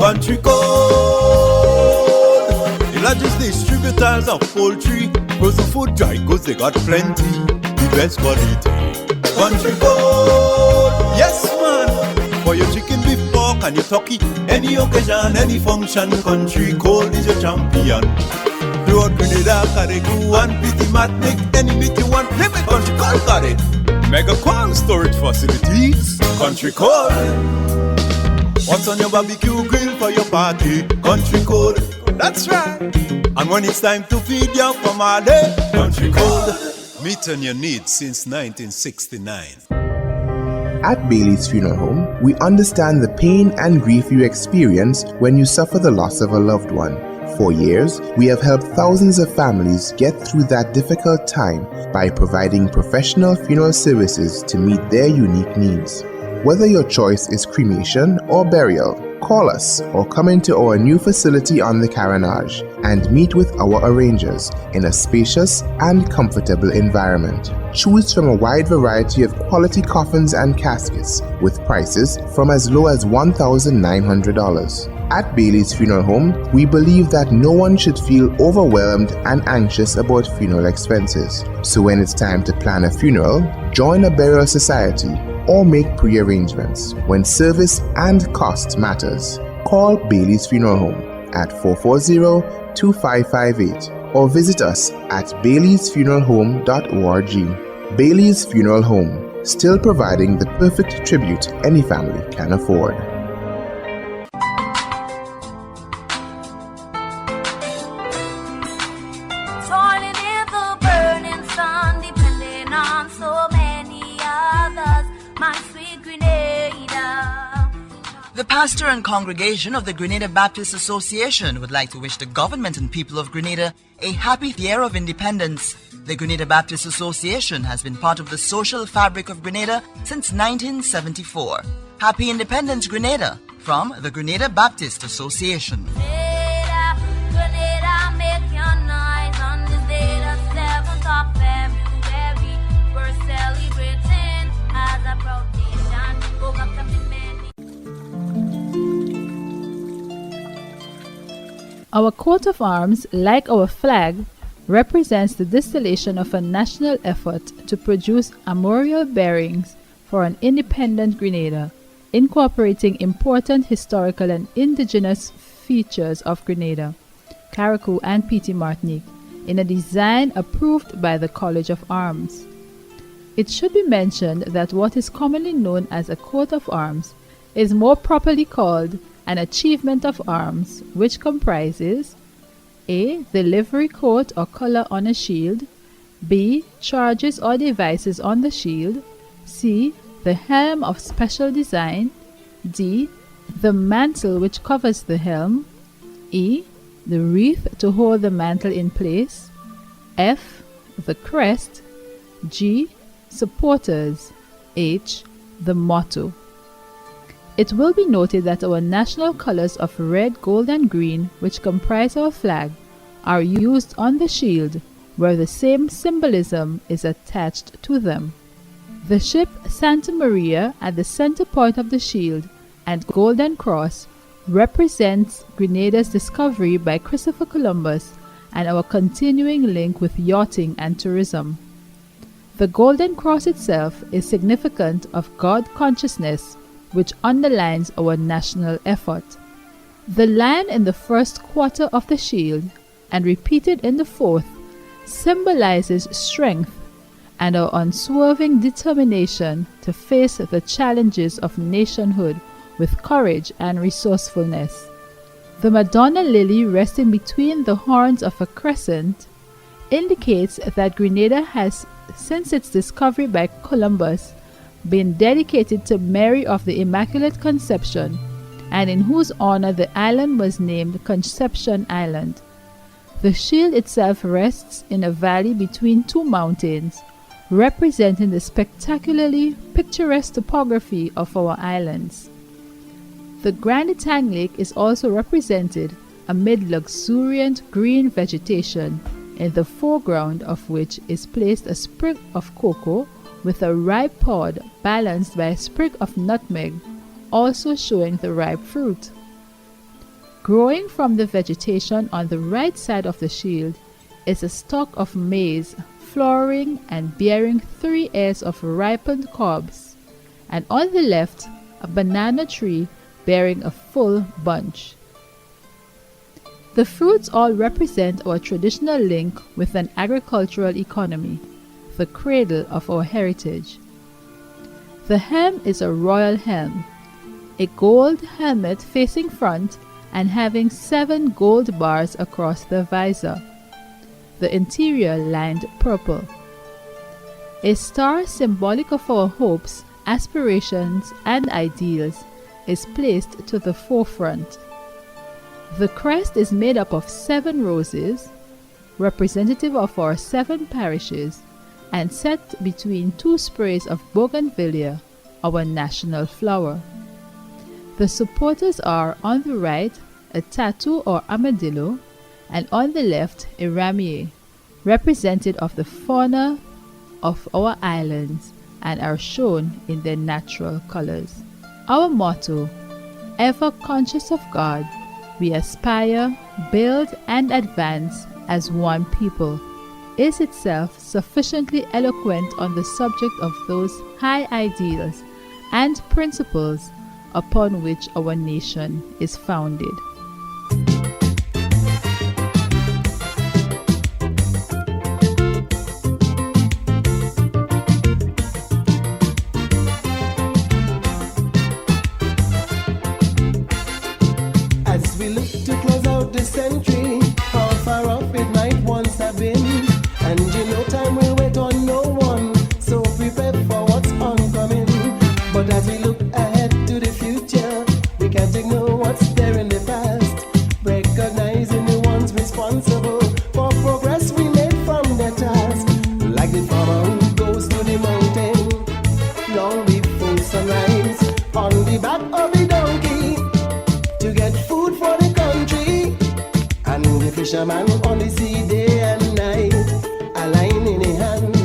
Country code. The largest distributors of poultry, frozen food, dry goods, they got plenty. The best quality. Country code. Yes, man. For your chicken, beef, pork, and your turkey, any occasion, any function, Country code is your champion. Throughout Grenada, Carrigu, and Pity Matnick, any meat you want, name it, Country code got it. Mega cold storage facilities, Country code. What's on your barbecue grill for your party? Country code. That's right. And when it's time to feed your family, Country code. Meeting your needs since 1969. At Bailey's Funeral Home, we understand the pain and grief you experience when you suffer the loss of a loved one. For years, we have helped thousands of families get through that difficult time by providing professional funeral services to meet their unique needs. Whether your choice is cremation or burial, call us or come into our new facility on the Carenage and meet with our arrangers in a spacious and comfortable environment. Choose from a wide variety of quality coffins and caskets with prices from as low as $1,900. At Bailey's Funeral Home, we believe that no one should feel overwhelmed and anxious about funeral expenses. So when it's time to plan a funeral, join a burial society or make pre-arrangements when service and cost matters. Call Bailey's Funeral Home at 440-2558 or visit us at baileysfuneralhome.org. Bailey's Funeral Home, still providing the perfect tribute any family can afford. The pastor and congregation of the Grenada Baptist Association would like to wish the government and people of Grenada a happy year of independence. The Grenada Baptist Association has been part of the social fabric of Grenada since 1974. Happy Independence, Grenada, from the Grenada Baptist Association. Grenada, Grenada, make your noise on this day, the 7th of February. We're celebrating as a proud nation. Woke up to many. Our coat of arms, like our flag, represents the distillation of a national effort to produce armorial bearings for an independent Grenada, incorporating important historical and indigenous features of Grenada, Carriacou, and Petite Martinique, in a design approved by the College of Arms. It should be mentioned that what is commonly known as a coat of arms is more properly called an achievement of arms, which comprises A. The livery coat or color on a shield, B. Charges or devices on the shield, C. The helm of special design, D. The mantle which covers the helm, E. The wreath to hold the mantle in place, F. The crest, G. Supporters, H. The motto. It will be noted that our national colors of red, gold, and green, which comprise our flag, are used on the shield, where the same symbolism is attached to them. The ship Santa Maria at the center point of the shield and golden cross represents Grenada's discovery by Christopher Columbus and our continuing link with yachting and tourism. The golden cross itself is significant of God consciousness, which underlines our national effort. The lion in the first quarter of the shield and repeated in the fourth symbolizes strength and our unswerving determination to face the challenges of nationhood with courage and resourcefulness. The Madonna lily resting between the horns of a crescent indicates that Grenada has, since its discovery by Columbus, been dedicated to Mary of the Immaculate Conception, and in whose honor the island was named Conception Island. The shield itself rests in a valley between two mountains, representing the spectacularly picturesque topography of our islands. The Grand Etang Lake is also represented amid luxuriant green vegetation, in the foreground of which is placed a sprig of cocoa with a ripe pod balanced by a sprig of nutmeg, also showing the ripe fruit. Growing from the vegetation on the right side of the shield is a stalk of maize flowering and bearing 3 ears of ripened cobs, and on the left a banana tree bearing a full bunch. The fruits all represent our traditional link with an agricultural economy, the cradle of our heritage. The helm is a royal helm, a gold helmet facing front and having 7 gold bars across the visor, the interior lined purple. A star symbolic of our hopes, aspirations, and ideals is placed to the forefront. The crest is made up of 7 roses, representative of our 7 parishes, and set between 2 sprays of bougainvillea, our national flower. The supporters are, on the right, a tattoo or armadillo, and on the left, a ramier, representative of the fauna of our islands and are shown in their natural colors. Our motto, ever conscious of God, we aspire, build, and advance as one people, is itself sufficiently eloquent on the subject of those high ideals and principles upon which our nation is founded. As we look to close out the century, how far off it might once have been. And you know time will wait on no one, so prepare for what's oncoming. But as we look ahead to the future, we can't ignore what's there in the past, recognizing the ones responsible for progress we made from their task. Like the farmer who goes to the mountain long before sunrise, on the back of a donkey to get food for the country, and the fisherman on the sea day and night, a line in a hand.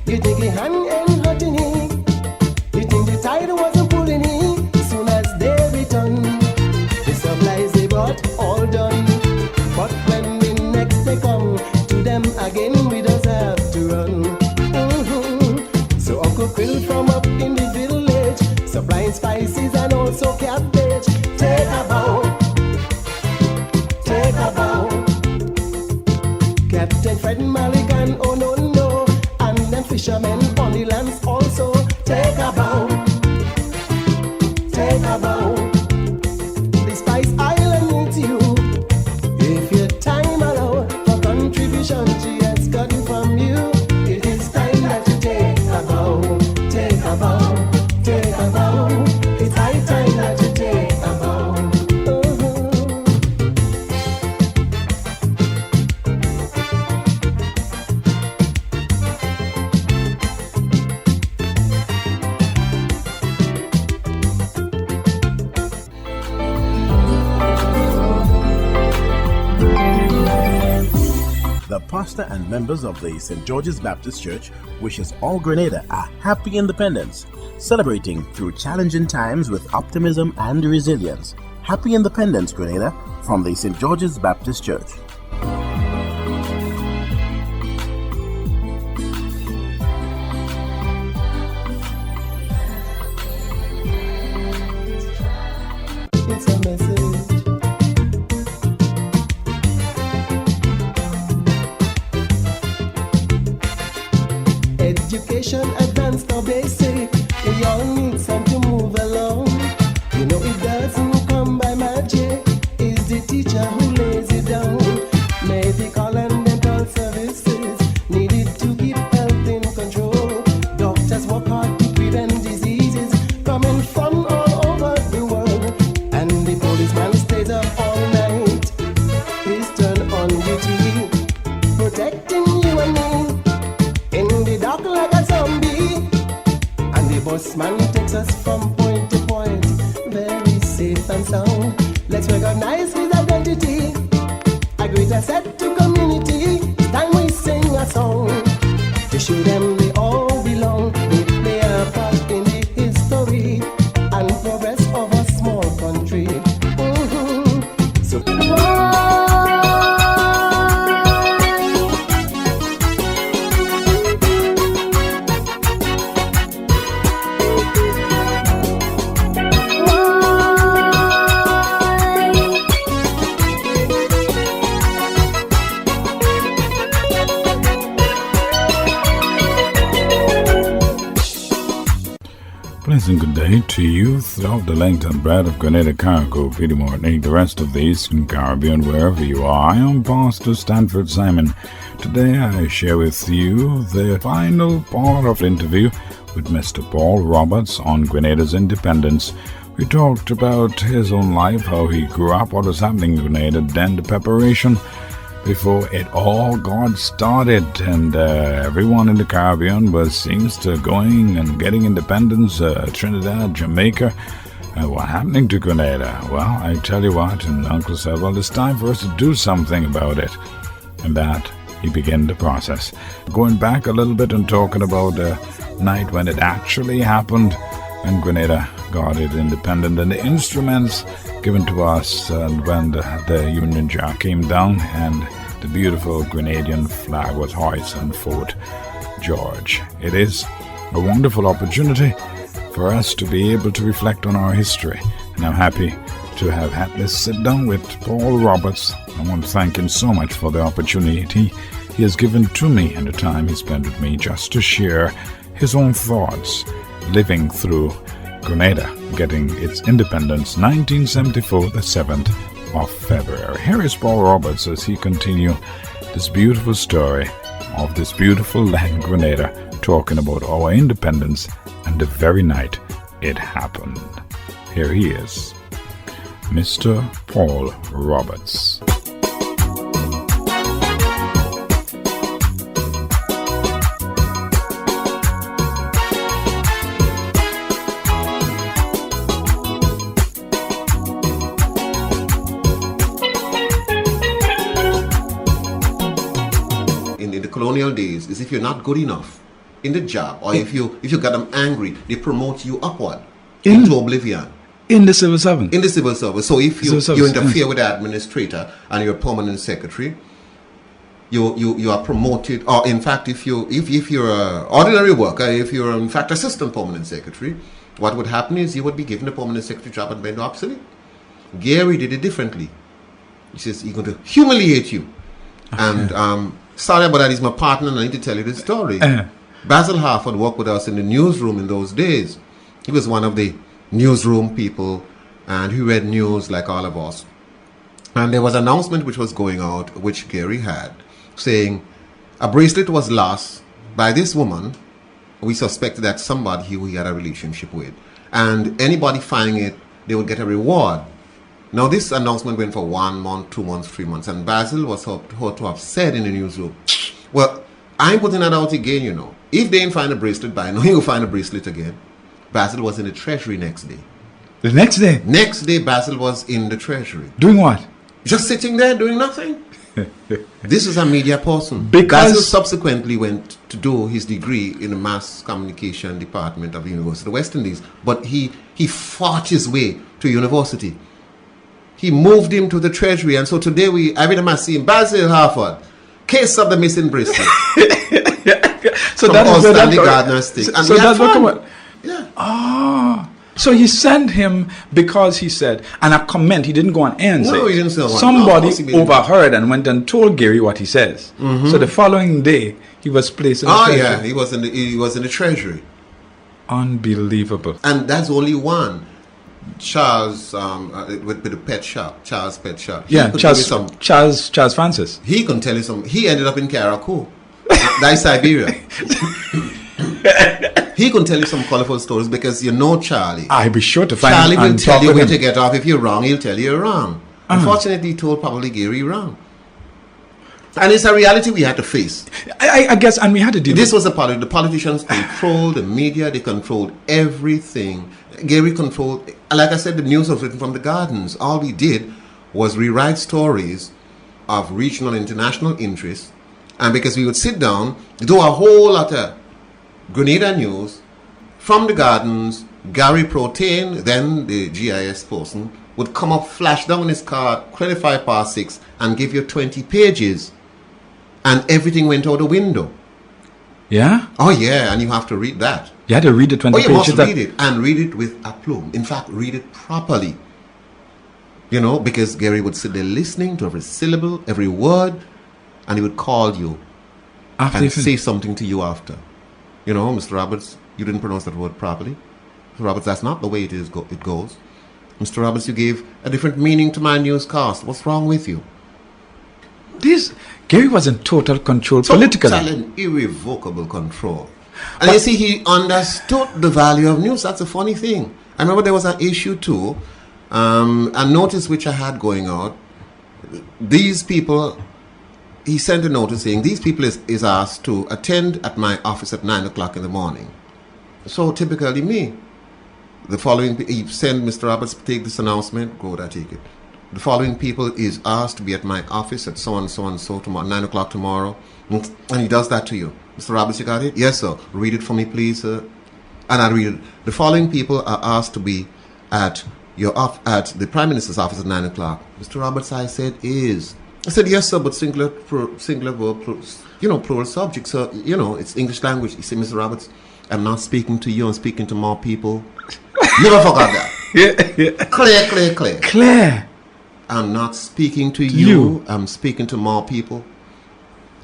You think the hand ain't hurting it? You think the tide wasn't pulling it? Soon as they return, the supplies they brought all done. But when the next they come to them again, we just have to run. So Uncle Quill from up in the village, supplying spices and also cabbage. Take a bow, take a bow. Captain Fred Mulligan, oh no no, and them fishermen on the lands also. Take a bow, take a bow. The Spice Island needs you. If your time allow for contribution she has gotten from you, it is time that you take a bow, take a bow, take a bow. It's high time that you take a bow. The pastor and members of the St. George's Baptist Church wishes all Grenada a happy independence, celebrating through challenging times with optimism and resilience. Happy Independence, Grenada, from the St. George's Baptist Church. It's a message. Education advanced or basic, we all need some to move along. You know it doesn't come by magic, it's the teacher who lays it down. Medical and dental services needed to keep health in control. Doctors work hard to prevent diseases coming from all over the world. And the policeman stays up all night, his turn on duty, protecting you and me in the dark like a zombie. And the busman takes us from point to point, very safe and sound. Let's recognize his identity, a greater set to community. It's time we sing a song to show them they all belong. They play a part in the history and progress of a small country. So day to youth of the Langton Bread of Grenada, Carriacou, Peter Mortney, the rest of the Eastern Caribbean, wherever you are. I am Pastor Stanford Simon. Today I share with you the final part of the interview with Mr. Paul Roberts on Grenada's independence. We talked about his own life, how he grew up, what was happening in Grenada, then the preparation before it all got started, and everyone in the Caribbean seems to going and getting independence. Trinidad, Jamaica, what happening to Grenada? Well, I tell you what, and Uncle said, well, it's time for us to do something about it, and that he began the process. Going back a little bit and talking about the night when it actually happened, and Grenada got it independent, and the instruments given to us, and when the Union Jack came down and the beautiful Grenadian flag was hoisted on Fort George. It is a wonderful opportunity for us to be able to reflect on our history, and I'm happy to have had this sit down with Paul Roberts. I want to thank him so much for the opportunity he has given to me and the time he spent with me just to share his own thoughts living through Grenada getting its independence 1974, the 7th of February. Here is Paul Roberts as he continues this beautiful story of this beautiful land, Grenada, talking about our independence and the very night it happened. Here he is, Mr. Paul Roberts. Colonial days is if you're not good enough in the job, or if you got them angry, they promote you upward into oblivion. In the civil service. In the civil service. So if you interfere with the administrator and you're a permanent secretary, you are promoted. Or in fact, if you're an ordinary worker, if you're in fact assistant permanent secretary, what would happen is you would be given a permanent secretary job and made obsolete. Gary did it differently. He says he's going to humiliate you. Okay. And sorry about that, he's my partner and I need to tell you this story. Basil Harford worked with us in the newsroom in those days. He was one of the newsroom people and he read news like all of us. And there was an announcement which was going out, which Gary had, saying a bracelet was lost by this woman. We suspected that somebody who he had a relationship with. And anybody finding it, they would get a reward. Now, this announcement went for 1 month, 2 months, 3 months, and Basil was heard to have said in the newsroom, well, I'm putting that out again, you know. If they didn't find a bracelet by now, you'll find a bracelet again. Basil was in the treasury next day. The next day? Next day, Basil was in the treasury. Doing what? Just sitting there doing nothing. This is a media person. Because Basil subsequently went to do his degree in the mass communication department of the University of the West Indies, but he fought his way to university. He moved him to the treasury, and so today every time I see him, Basil Harford, case of the missing bracelet. So that's Stanley Gardner's thing. And so that's what come on. Yeah. Ah. So he sent him because he said, and a comment, he didn't go on air and say. No, he didn't say one. Somebody overheard and went and told Gary what he says. Mm-hmm. So the following day, he was placed in the treasury. Yeah, he was in the treasury. Unbelievable. And that's only one. Charles, with the pet shop, Charles Pet Shop. Yeah, Charles Francis. He can tell you some. He ended up in Carriacou, that's Siberia. He can tell you some colorful stories because you know Charlie. I'll be sure to find Charlie him. Charlie will tell you where to get off. If you're wrong, he'll tell you you're wrong. Unfortunately, he told probably Gary wrong. And it's a reality we had to face. I guess, and we had to deal with this. Was a part of the politicians controlled the media, they controlled everything. Gary controlled, like I said, the news was written from the gardens. All we did was rewrite stories of regional and international interest. And because we would sit down, do a whole lot of Grenada news from the gardens, Gary Protein, then the GIS person, would come up, flash down in his car, 6, and give you 20 pages. And everything went out the window. Yeah? Oh, yeah, and you have to read that. You had to read the 20 pages? Oh, you must read it, and read it with aplomb. In fact, read it properly. You know, because Gary would sit there listening to every syllable, every word, and he would call you after and say something to you after. You know, Mr. Roberts, you didn't pronounce that word properly. Roberts, that's not the way it goes. Mr. Roberts, you gave a different meaning to my newscast. What's wrong with you? Gary was in total control politically. Total and irrevocable control. And you see, he understood the value of news. That's a funny thing. I remember there was an issue too, a notice which I had going out. These people, he sent a notice saying, these people is asked to attend at my office at 9 o'clock in the morning. So typically me. The following, he sent Mr. Roberts, take this announcement, go there, take it. The following people is asked to be at my office at so and so tomorrow, 9 o'clock tomorrow. And he does that to you. Mr. Roberts, you got it? Yes, sir. Read it for me, please, sir. And I read it. The following people are asked to be at the Prime Minister's office at 9 o'clock. Mr. Roberts, I said, is. I said, yes, sir, but singular verb, plural subject. So, it's English language. He said, Mr. Roberts, I'm not speaking to you, I'm speaking to more people. Never forgot that. Yeah. Clear. I'm not speaking to you. I'm speaking to more people.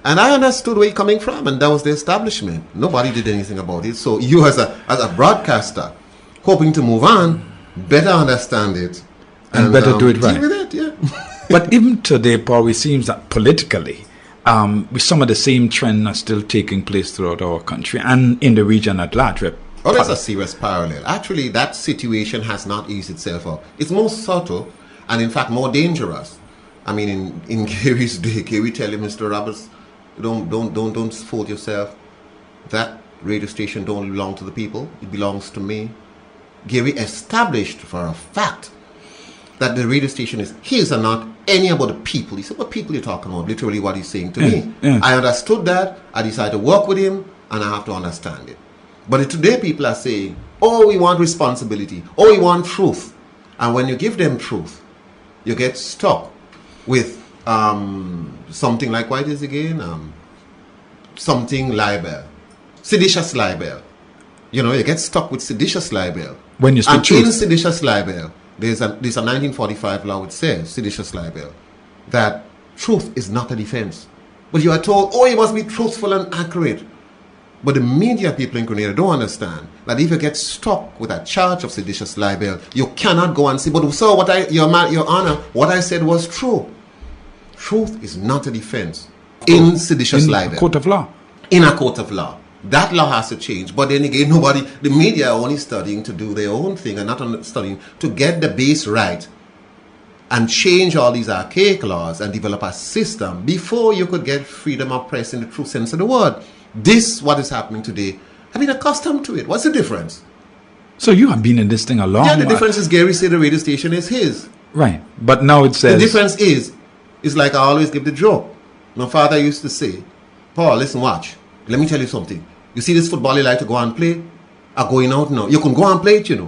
And I understood where you're coming from, and that was the establishment. Nobody did anything about it. So you as a broadcaster, hoping to move on, better understand it. And better do it right. Deal with it, yeah. But even today, Paul, it seems that politically, some of the same trends are still taking place throughout our country and in the region at large. Oh, there's a serious parallel. Actually, that situation has not eased itself up. It's more subtle and, in fact, more dangerous. I mean, in Gary's day, Gary tell him, Mr. Roberts, don't fool yourself. That radio station don't belong to the people. It belongs to me. Gary established for a fact that the radio station is his and not any about the people. He said, what people are you talking about? Literally what he's saying to me. Yeah. I understood that. I decided to work with him, and I have to understand it. But today people are saying, oh, we want responsibility. Oh, we want truth. And when you give them truth, you get stuck with something like, what is it again? Something libel. Seditious libel. You get stuck with seditious libel. When you speak and truth. In seditious libel, there's a 1945 law which says, seditious libel, that truth is not a defense. But you are told, oh, you must be truthful and accurate. But the media people in Grenada don't understand that if you get stuck with a charge of seditious libel, you cannot go and say, but sir, Your Honor, what I said was true. Truth is not a defense in seditious libel. In a court of law. In a court of law. That law has to change. But then again, the media are only studying to do their own thing and not studying to get the base right and change all these archaic laws and develop a system before you could get freedom of press in the true sense of the word. This, what is happening today, I've been accustomed to it. What's the difference? So you have been in this thing a long Yeah, the difference is Gary said the radio station is his. Right. But now it says... The difference is like I always give the joke. My father used to say, Paul, listen, watch. Let me tell you something. You see this football you like to go and play? Are going out now. You can go and play it,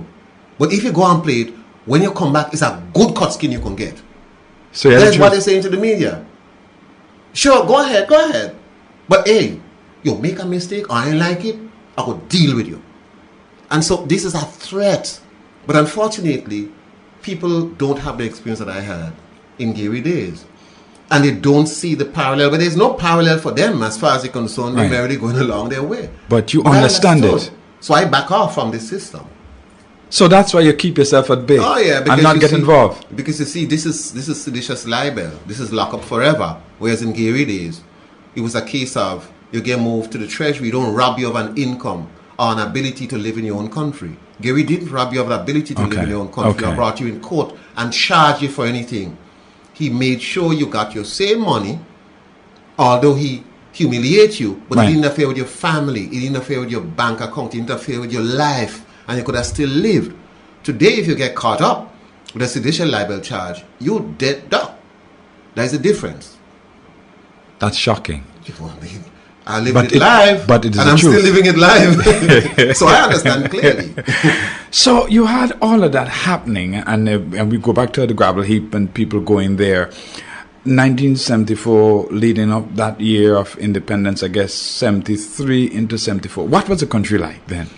But if you go and play it, when you come back, it's a good cut skin you can get. So that's what they're saying to the media. Sure, go ahead. But hey, you make a mistake, or I ain't like it, I will deal with you. And so this is a threat. But unfortunately, people don't have the experience that I had in Gary days. And they don't see the parallel. But there's no parallel for them as far as they're concerned. They're merely going along their way. But you understand it. So I back off from this system. So that's why you keep yourself at bay. Oh yeah, and not get involved. Because you see, this is seditious libel. This is lock up forever. Whereas in Gary days, it was a case of you get moved to the treasury, don't rob you of an income or an ability to live in your own country. Gary didn't rob you of the ability to live in your own country or brought you in court and charged you for anything. He made sure you got your same money, although he humiliated you, but he didn't interfere with your family, he didn't interfere with your bank account, he didn't interfere with your life, and you could have still lived. Today, if you get caught up with a seditious libel charge, you're dead duck. There's a difference. That's shocking. I live it live, but it is and I'm still living it live. So I understand clearly. So you had all of that happening, and we go back to the gravel heap and people going there. 1974, leading up that year of independence, I guess 73 into 74. What was the country like then?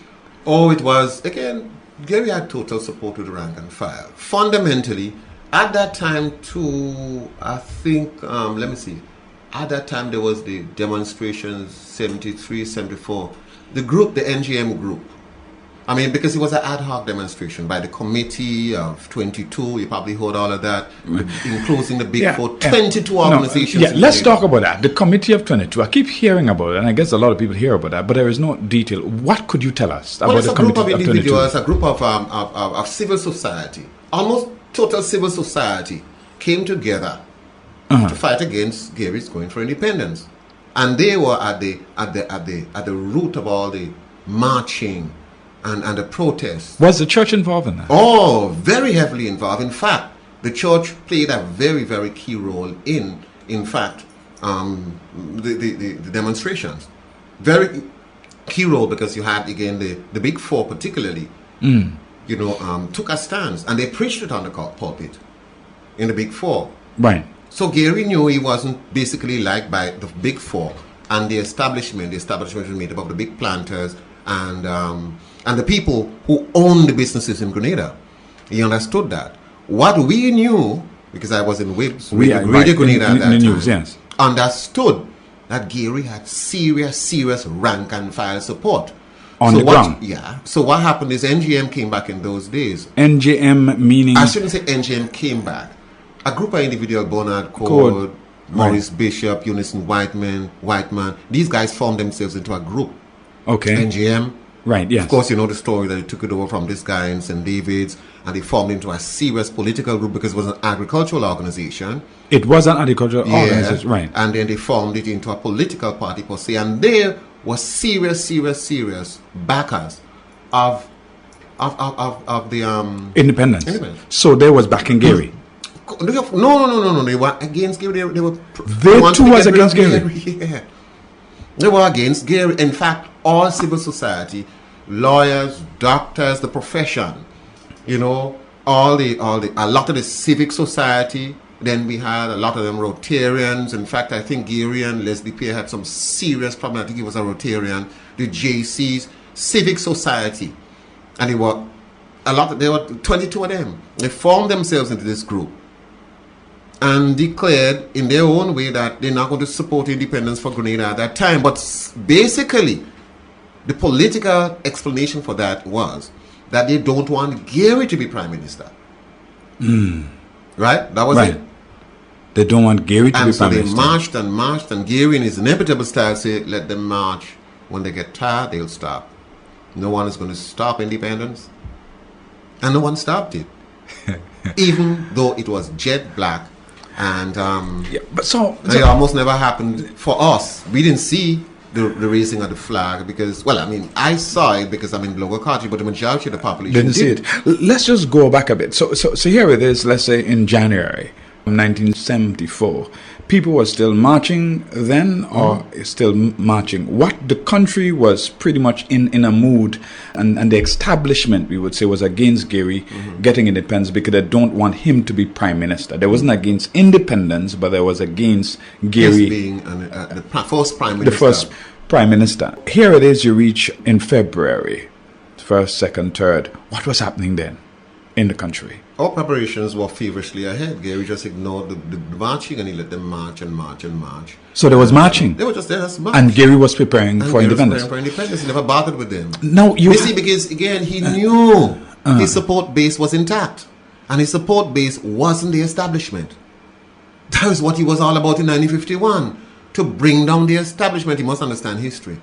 Oh, it was, again, Gary had total support with the rank and file. Fundamentally, at that time too, I think, let me see. At that time, there was the demonstrations, 73, 74. The group, the NGM group, I mean, because it was an ad hoc demonstration by the Committee of 22. You probably heard all of that, including the Big Four, 22 organizations. Let's talk about that. The Committee of 22. I keep hearing about it, and I guess a lot of people hear about that, but there is no detail. What could you tell us about the Committee of 22? It's a group of individuals, a group of civil society, almost total civil society, came together to fight against Gary's going for independence, and they were at the root of all the marching and the protests. Was the church involved in that? Oh, very heavily involved. In fact, the church played a very, very key role in fact, the demonstrations. Very key role, because you had, again, the Big Four particularly, took a stance, and they preached it on the pulpit in the Big Four. Right. So Gary knew he wasn't basically liked by the Big Four and the establishment. The establishment was made up of the big planters and the people who owned the businesses in Grenada. He understood that. What we knew, because I was in WIBS, Radio Grenada at that news, time, yes, understood that Gary had serious rank and file support. On the ground. Yeah. So what happened is NGM came back in those days. NGM meaning? I shouldn't say NGM came back. A group of individuals, Bernard Code, Maurice Bishop, Unison Whiteman, these guys formed themselves into a group. Okay. NGM. Right, yes. Of course, you know the story that they took it over from this guy in St. David's, and they formed into a serious political group because it was an agricultural organization. It was an agricultural organization, right. And then they formed it into a political party per se, and they were serious backers of the independence. So they was backing Gary. No. They were against Gary. They too was against Gary. Yeah. They were against Gary. In fact, all civil society, lawyers, doctors, the profession, a lot of the civic society. Then we had a lot of them Rotarians. In fact, I think Gary and Leslie Pierre had some serious problem. I think he was a Rotarian. The JCs, civic society, and there were 22 of them. They formed themselves into this group and declared in their own way that they're not going to support independence for Grenada at that time. But basically, the political explanation for that was that they don't want Gary to be prime minister. Right? That was it. They don't want Gary to be prime minister. And so they marched, and Gary in his inevitable style said, let them march. When they get tired, they'll stop. No one is going to stop independence. And no one stopped it. Even though it was jet black. And it almost never happened for us. We didn't see the raising of the flag because, I saw it because I'm in local country, but the majority of the population didn't see it. Let's just go back a bit. So here it is, let's say in January 1974. People were still marching then, or still marching. What the country was pretty much in a mood, and the establishment, we would say, was against Gary getting independence because they don't want him to be prime minister. There wasn't against independence, but there was against Gary being the first prime minister. The first prime minister. Here it is. You reach in February, 1st, 2nd, 3rd. What was happening then in the country? All preparations were feverishly ahead. Gary just ignored the marching and he let them march and march and march. So there was marching? They were just there as march. And Gary was preparing for independence? He never bothered with them. No, you see, because again, he knew his support base was intact. And his support base wasn't the establishment. That was what he was all about in 1951. To bring down the establishment. He must understand history.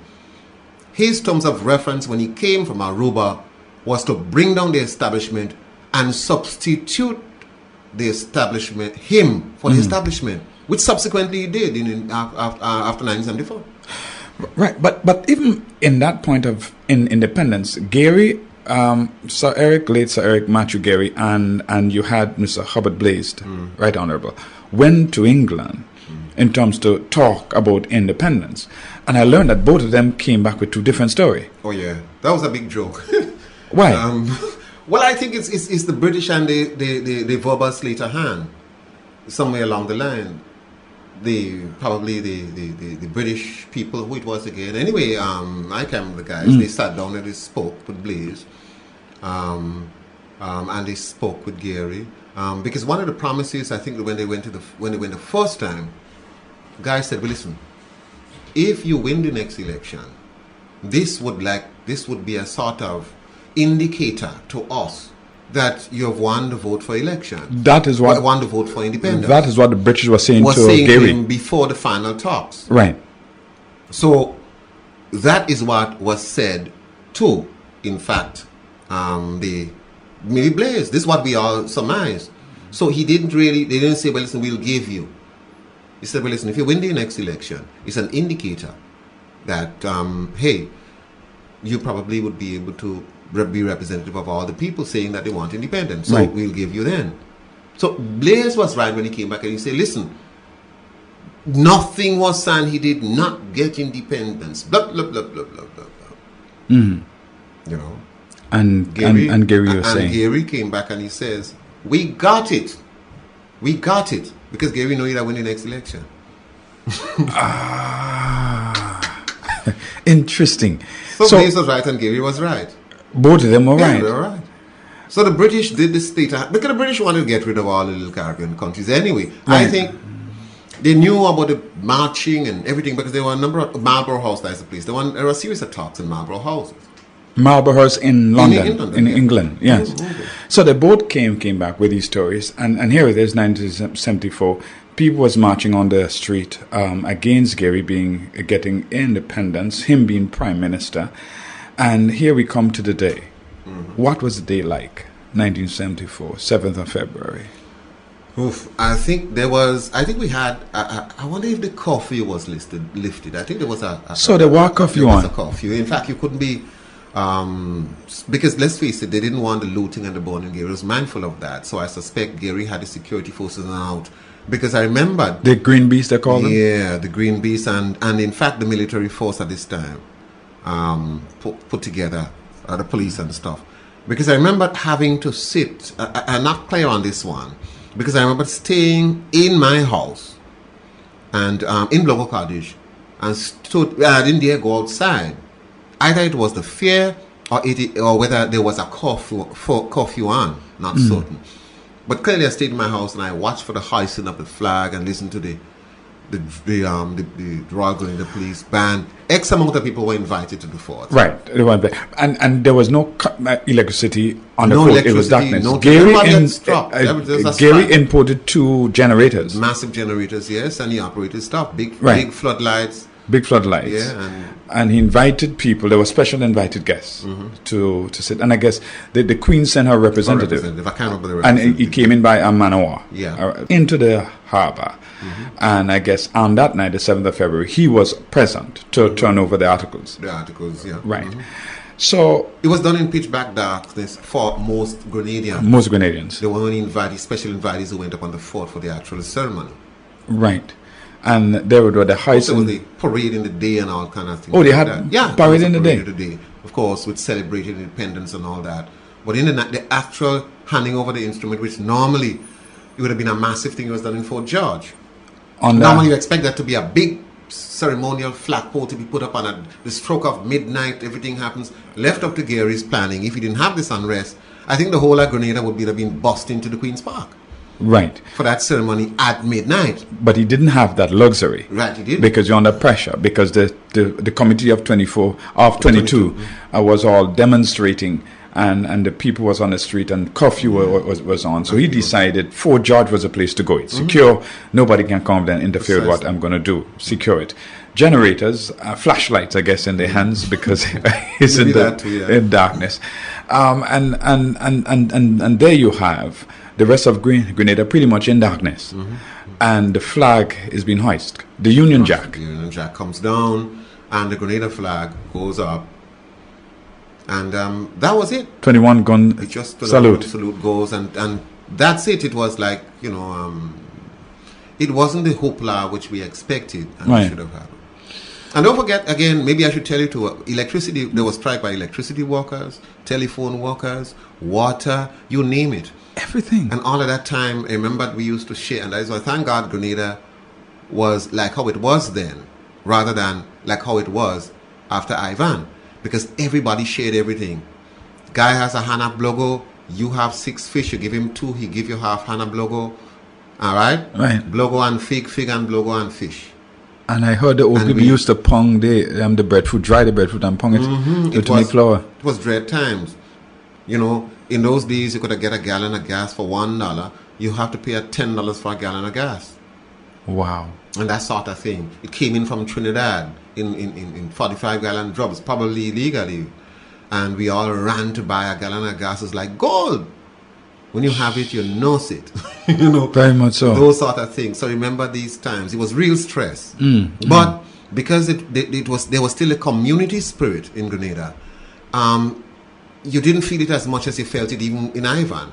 His terms of reference when he came from Aruba was to bring down the establishment and substitute the establishment, him, for the establishment, which subsequently he did after 1974. Right, but even in that point of independence, Gary, late Sir Eric Matthew Gary, and you had Mr. Hubbard Blazed, Right Honourable, went to England in terms to talk about independence. And I learned that both of them came back with two different stories. Oh yeah, that was a big joke. Why? Well, I think it's the British and the verbal sleight of hand. Somewhere along the line, the British people, who it was again. Anyway, I can't remember the guys. They sat down and they spoke with Blaze, and they spoke with Gary. Because one of the promises, I think, when they went the first time, guys said, "Well, listen, if you win the next election, this would be a sort of indicator to us that you have won the vote for election. That is what won the vote for independence. That is what the British were saying to to Gary him before the final talks. Right. So that is what was said to, in fact, the Millie Blaze. This is what we all surmised. So they didn't say, well, listen, we'll give you. He said, well, listen, if you win the next election, it's an indicator that, hey, you probably would be able to be representative of all the people saying that they want independence. So we'll give you then. So Blaze was right when he came back and he said, listen, nothing was signed. He did not get independence. Blah, blah, blah, blah, blah, blah, blah. You know. And Gary was saying. And Gary came back and he says, we got it. We got it. Because Gary knew he'd win the next election. Interesting. So Blaze was right and Gary was right. Both of them were Yeah, right. they were right. So the British did this state, because the British wanted to get rid of all the little Caribbean countries anyway. I think they knew about the marching and everything because there were a number of Marlborough House, that's the place. There were a series of talks in Marlborough Houses. Marlborough House in London, in yeah. England, yes. So they both came back with these stories, and here it is, 1974. People was marching on the street against Gary getting independence, him being prime minister, and here we come to the day. What was the day like? 1974, 7th of February. Oof, I think we had. I wonder if the curfew was lifted. I think there was So there was curfew on. There was a curfew. In fact, you couldn't be. Because let's face it, they didn't want the looting and the burning. Gary was mindful of that, so I suspect Gary had the security forces out. Because I remember the Green Beast, they called them. Yeah, the Green Beast, and in fact the military force at this time put together the police and stuff. Because I remember having to sit. I'm not clear on this one, because I remember staying in my house and in Blogo Cottage and stood. I didn't dare go outside. Either it was the fear or whether there was a curfew on, not certain. But clearly I stayed in my house and I watched for the hoisting of the flag and listened to the Royal Grenadier Police band. X amount of people were invited to the fort. Right. And there was no electricity on the fort. It was darkness. No, Gary imported 2 generators. Massive generators, yes, and he operated stuff. Big floodlights. Big floodlights. Yeah, and he invited people. There were special invited guests to sit. And I guess the Queen sent her representative. I can't remember the And representative. he came in by a man-o-war. Yeah. Into the harbour. And I guess on that night, the 7th of February, he was present to turn over the articles. The articles, yeah. Right. So it was done in pitch black darkness for most Grenadians. Most Grenadians. There were only special invitees who went up on the fort for the actual ceremony. Right. And there were the heights. Also, the parade in the day and all kind of things. Oh, they like had that. parade in the day. Of course, with celebrating independence and all that. But in the actual handing over the instrument, which normally it would have been a massive thing, it was done in Fort George. Normally, you expect that to be a big ceremonial flagpole to be put up on the stroke of midnight. Everything happens. Left up to Gary's planning. If he didn't have this unrest, I think the whole of Grenada would have been bussed into the Queen's Park. Right. For that ceremony at midnight. But he didn't have that luxury. Right, he didn't. Because you're under pressure. Because the committee of 22 was all demonstrating, and the people was on the street, and curfew was on. So he decided Fort George was a place to go. It's secure. Nobody can come and interfere with what I'm going to do. Secure it. Generators, flashlights, I guess, in their hands because it's in darkness. And there you have the rest of Grenada pretty much in darkness. And the flag is being hoisted. The Union Jack. The Union Jack comes down and the Grenada flag goes up. And that was it. 21 gun it just salute. Salute goes and that's it. It was like, it wasn't the hoopla which we expected and we should have had. And don't forget, again, maybe I should tell you too, electricity, there was strike by electricity workers, telephone workers, water, you name it. Everything. And all of that time, I remember we used to share, and that is why, thank God, Grenada was like how it was then, rather than like how it was after Ivan, because everybody shared everything. Guy has a Hana Blogo, you have 6 fish, you give him 2, he give you half Hana Blogo, all right? Right. Blogo and fig and Blogo and fish. And I heard the old people used to pong the breadfruit, dry the breadfruit and pong it to make flour. It was dread times. You know, in those days, you could get a gallon of gas for $1. You have to pay $10 for a gallon of gas. Wow. And that sort of thing. It came in from Trinidad in 45-gallon drums, probably illegally. And we all ran to buy a gallon of gas. It's like gold. When you have it, you nose it. You know, very much so. Those sort of things. So remember these times. It was real stress. But because there was still a community spirit in Grenada, you didn't feel it as much as you felt it even in Ivan.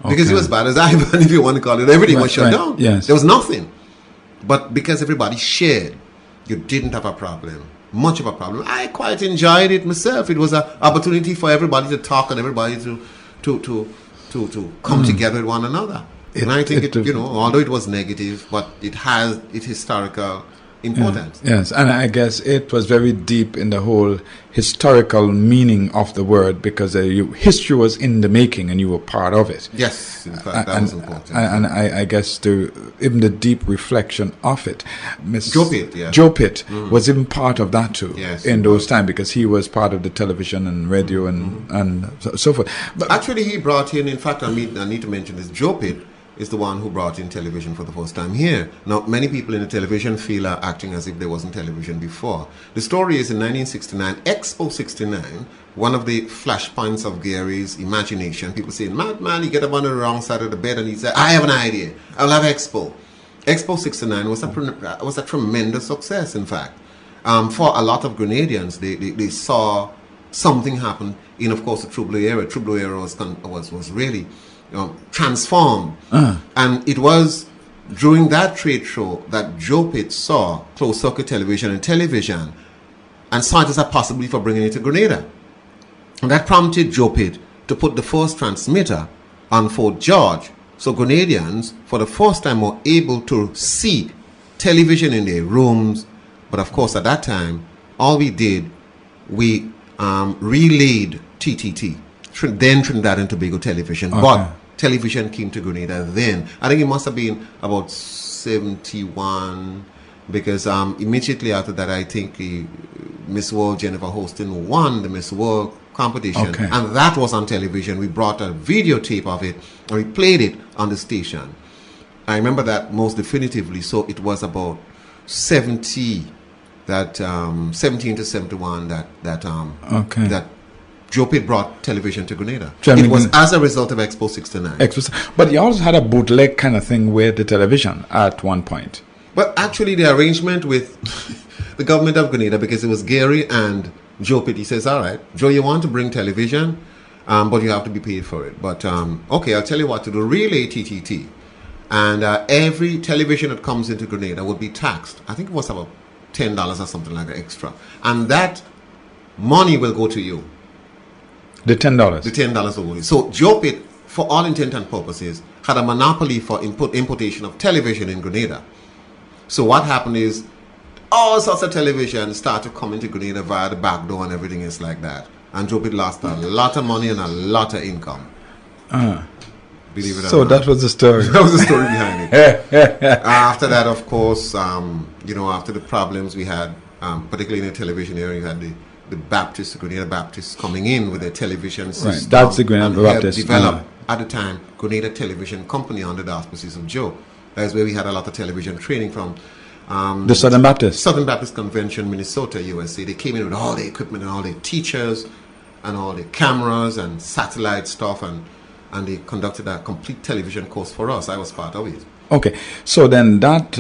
Because it was bad as Ivan, if you want to call it. Everything was shut down. Yes. There was nothing. But because everybody shared, you didn't have a problem. Much of a problem. I quite enjoyed it myself. It was an opportunity for everybody to talk and everybody to come together with one another. And I think although it was negative, but it has its historical importance. Yes, and I guess it was very deep in the whole historical meaning of the word, because history was in the making and you were part of it. Yes, in fact, that was important. And I guess even the deep reflection of it. Joe Pitt was even part of that too, in those times, because he was part of the television and radio and so forth. But actually, he brought in fact, I need to mention this, Joe Pitt is the one who brought in television for the first time here. Now, many people in the television field are acting as if there wasn't television before. The story is in 1969, Expo 69, one of the flashpoints of Gary's imagination. People say, madman, he get up on the wrong side of the bed and he said, I have an idea. I'll have Expo. Expo 69 was a tremendous success, in fact. For a lot of Grenadians, they saw something happen in, of course, the Troubadour era. Troubadour era was really transformed. And it was during that trade show that Joe Pitt saw closed circuit television and saw it as a possibility for bringing it to Grenada. And that prompted Joe Pitt to put the first transmitter on Fort George. So Grenadians, for the first time, were able to see television in their rooms. But of course, at that time, all we did, we relayed TTT, then Trinidad and Tobago television. Okay. But television came to Grenada then. I think it must have been about 71, because immediately after that, I think Miss World Jennifer Hostin won the Miss World competition. Okay. And that was on television. We brought a videotape of it and we played it on the station. I remember that most definitively. So it was about 17 to 71 that Joe Pitt brought television to Grenada. It was as a result of Expo 69. But you also had a bootleg kind of thing with the television at one point. Well, actually, the arrangement with the government of Grenada, because it was Gary and Joe Pitt, he says, all right, Joe, you want to bring television, but you have to be paid for it. But, okay, I'll tell you what to do. Relay TTT. And every television that comes into Grenada would be taxed. I think it was about $10 or something like that extra. And that money will go to you. The $10? The $10 will go to you. So Joe Pitt, for all intent and purposes, had a monopoly for importation of television in Grenada. So what happened is all sorts of television started coming to Grenada via the back door and everything is like that. And Joe Pitt lost a lot of money and a lot of income. Believe it or not. So that was the story. That was the story behind it. After that, of course, after the problems we had, particularly in the television area, you had the Baptists, the Grenada Baptists coming in with their television system. Right, that's the Grenada Baptist. Developed at the time Grenada Television Company under the auspices of Joe. That's where we had a lot of television training from. The Southern Baptist. Southern Baptist Convention, Minnesota, USA. They came in with all the equipment and all the teachers and all the cameras and satellite stuff, and they conducted a complete television course for us. I was part of it. Okay, so then that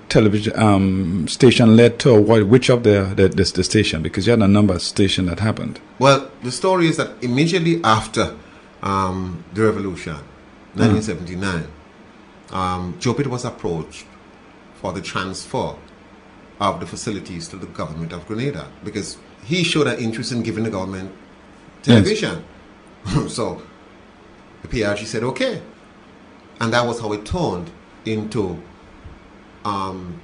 television station led to which of the station? Because you had a number of stations that happened. Well, the story is that immediately after the revolution, 1979, Joe Pitt was approached for the transfer of the facilities to the government of Grenada, because he showed an interest in giving the government television. Yes. So the PRG said okay, and that was how it turned into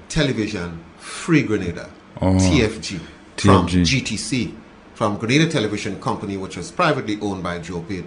Television Free Grenada, TFG, from GTC, from Grenada Television Company, which was privately owned by Joe Pitt.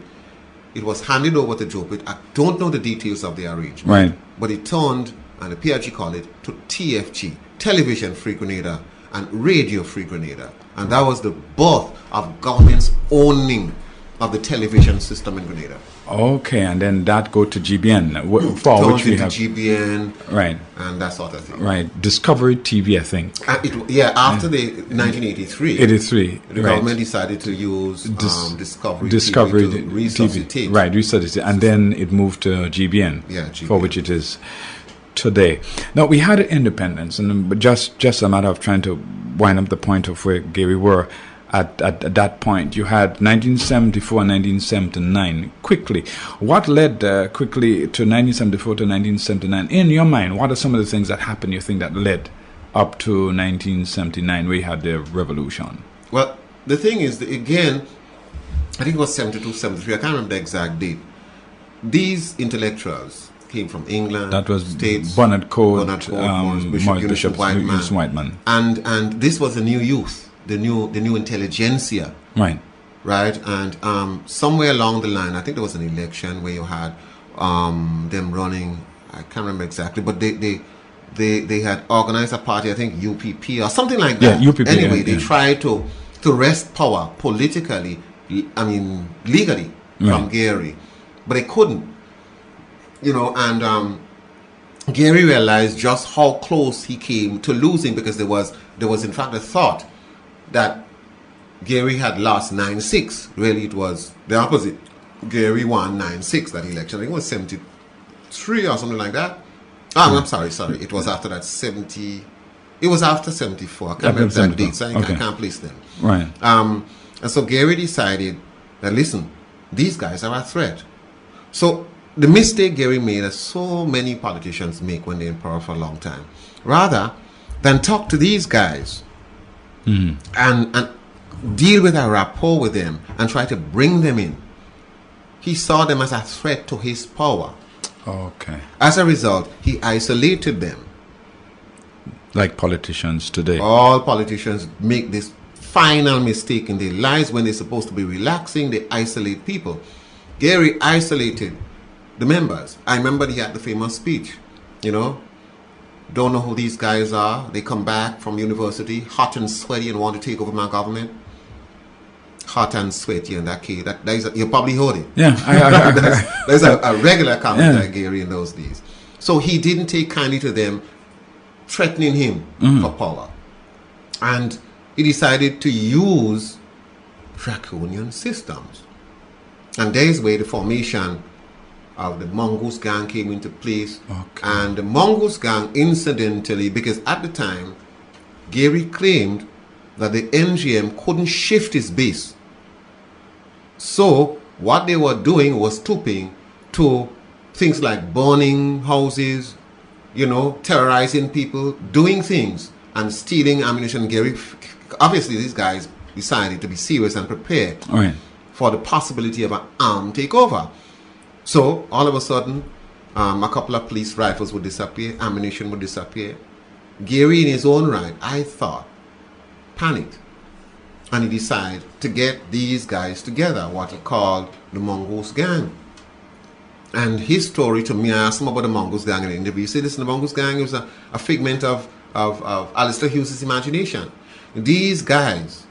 It was handed over to Joe Pitt. I don't know the details of the arrangement, right? But it turned, and the PRG called it, to TFG, Television Free Grenada and Radio Free Grenada. And that was the birth of governments owning of the television system in Grenada. Okay, and then that go to GBN, for Turns which we into have GBN, right, and that sort of thing. right, Discovery TV, I think. After the 1983, 83, the right. government decided to use Discovery Discovery TV to resuscitate. TV, right, resuscitate, and then it moved to GBN, GBN. for which it is today. Now we had independence, and but just a matter of trying to wind up the point of where Gary were. At that point, you had 1974 and 1979. Quickly, what led quickly to 1974 to 1979? In your mind, what are some of the things that happened, you think, that led up to 1979, where you had the revolution? Well, the thing is, again, I think it was 72, 73, I can't remember the exact date. These intellectuals came from England, that was States, Bernard Coe, Bishop Whiteman. And this was the new youth. The new intelligentsia, right, and somewhere along the line, I think there was an election where you had them running. I can't remember exactly, but they had organized a party. I think UPP or something like that. Yeah, UPP. Anyway, they tried to wrest power politically. I mean, legally from Gary, but they couldn't. And Gary realized just how close he came to losing, because there was in fact a thought that Gary had lost 9-6. Really, it was the opposite. Gary won 9-6 that election. I think it was 73 or something like that. I'm sorry. It was after that 70. It was after 74. I can't remember exact dates. I can't place them. Right. And so Gary decided that, listen, these guys are a threat. So the mistake Gary made, as so many politicians make when they're in power for a long time, rather than talk to these guys and deal with a rapport with them and try to bring them in, he saw them as a threat to his power. Okay. As a result, he isolated them. Like politicians today. All politicians make this final mistake in their lives. When they're supposed to be relaxing, they isolate people. Gary isolated the members. I remember he had the famous speech, don't know who these guys are. They come back from university, hot and sweaty, and want to take over my government. Hot and sweaty, and that key, you probably heard it. Yeah, there's a regular comment by Gary in those days. So he didn't take kindly to them threatening him for power, and he decided to use draconian systems. And there's where the formation of the Mongoose Gang came into place. Okay. And the Mongoose Gang, incidentally, because at the time, Gary claimed that the NGM couldn't shift its base. So what they were doing was stooping to things like burning houses, terrorizing people, doing things, and stealing ammunition. Gary, obviously these guys decided to be serious and prepare for the possibility of an armed takeover. So all of a sudden, a couple of police rifles would disappear, ammunition would disappear. Gary, in his own right, I thought, panicked. And he decided to get these guys together, what he called the Mongoose Gang. And his story to me, I asked him about the Mongoose Gang in the interview. He said, listen, the Mongoose Gang was a figment of Alistair Hughes' imagination. These guys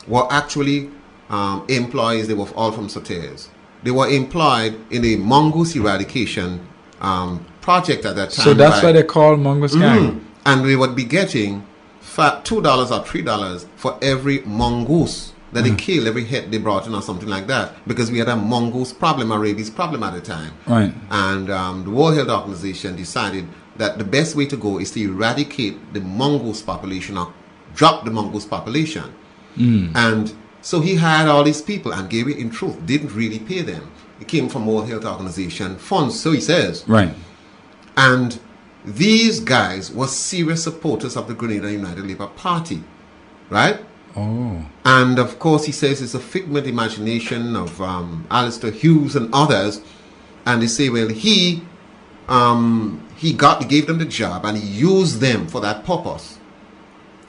were actually employees. They were all from Soteres. They were employed in a mongoose eradication project at that time. So that's why they call Mongoose Gang. And we would be getting $2 or $3 for every mongoose that they killed, every head they brought in or something like that, because we had a mongoose problem, a rabies problem at the time. Right. And the World Health Organization decided that the best way to go is to eradicate the mongoose population or drop the mongoose population. And so he hired all these people, and Gary, in truth, didn't really pay them. It came from World Health Organization funds, so he says. Right. And these guys were serious supporters of the Grenada United Labour Party, right? Oh. And of course, he says it's a figment imagination of Alistair Hughes and others. And they say, well, he gave them the job and he used them for that purpose.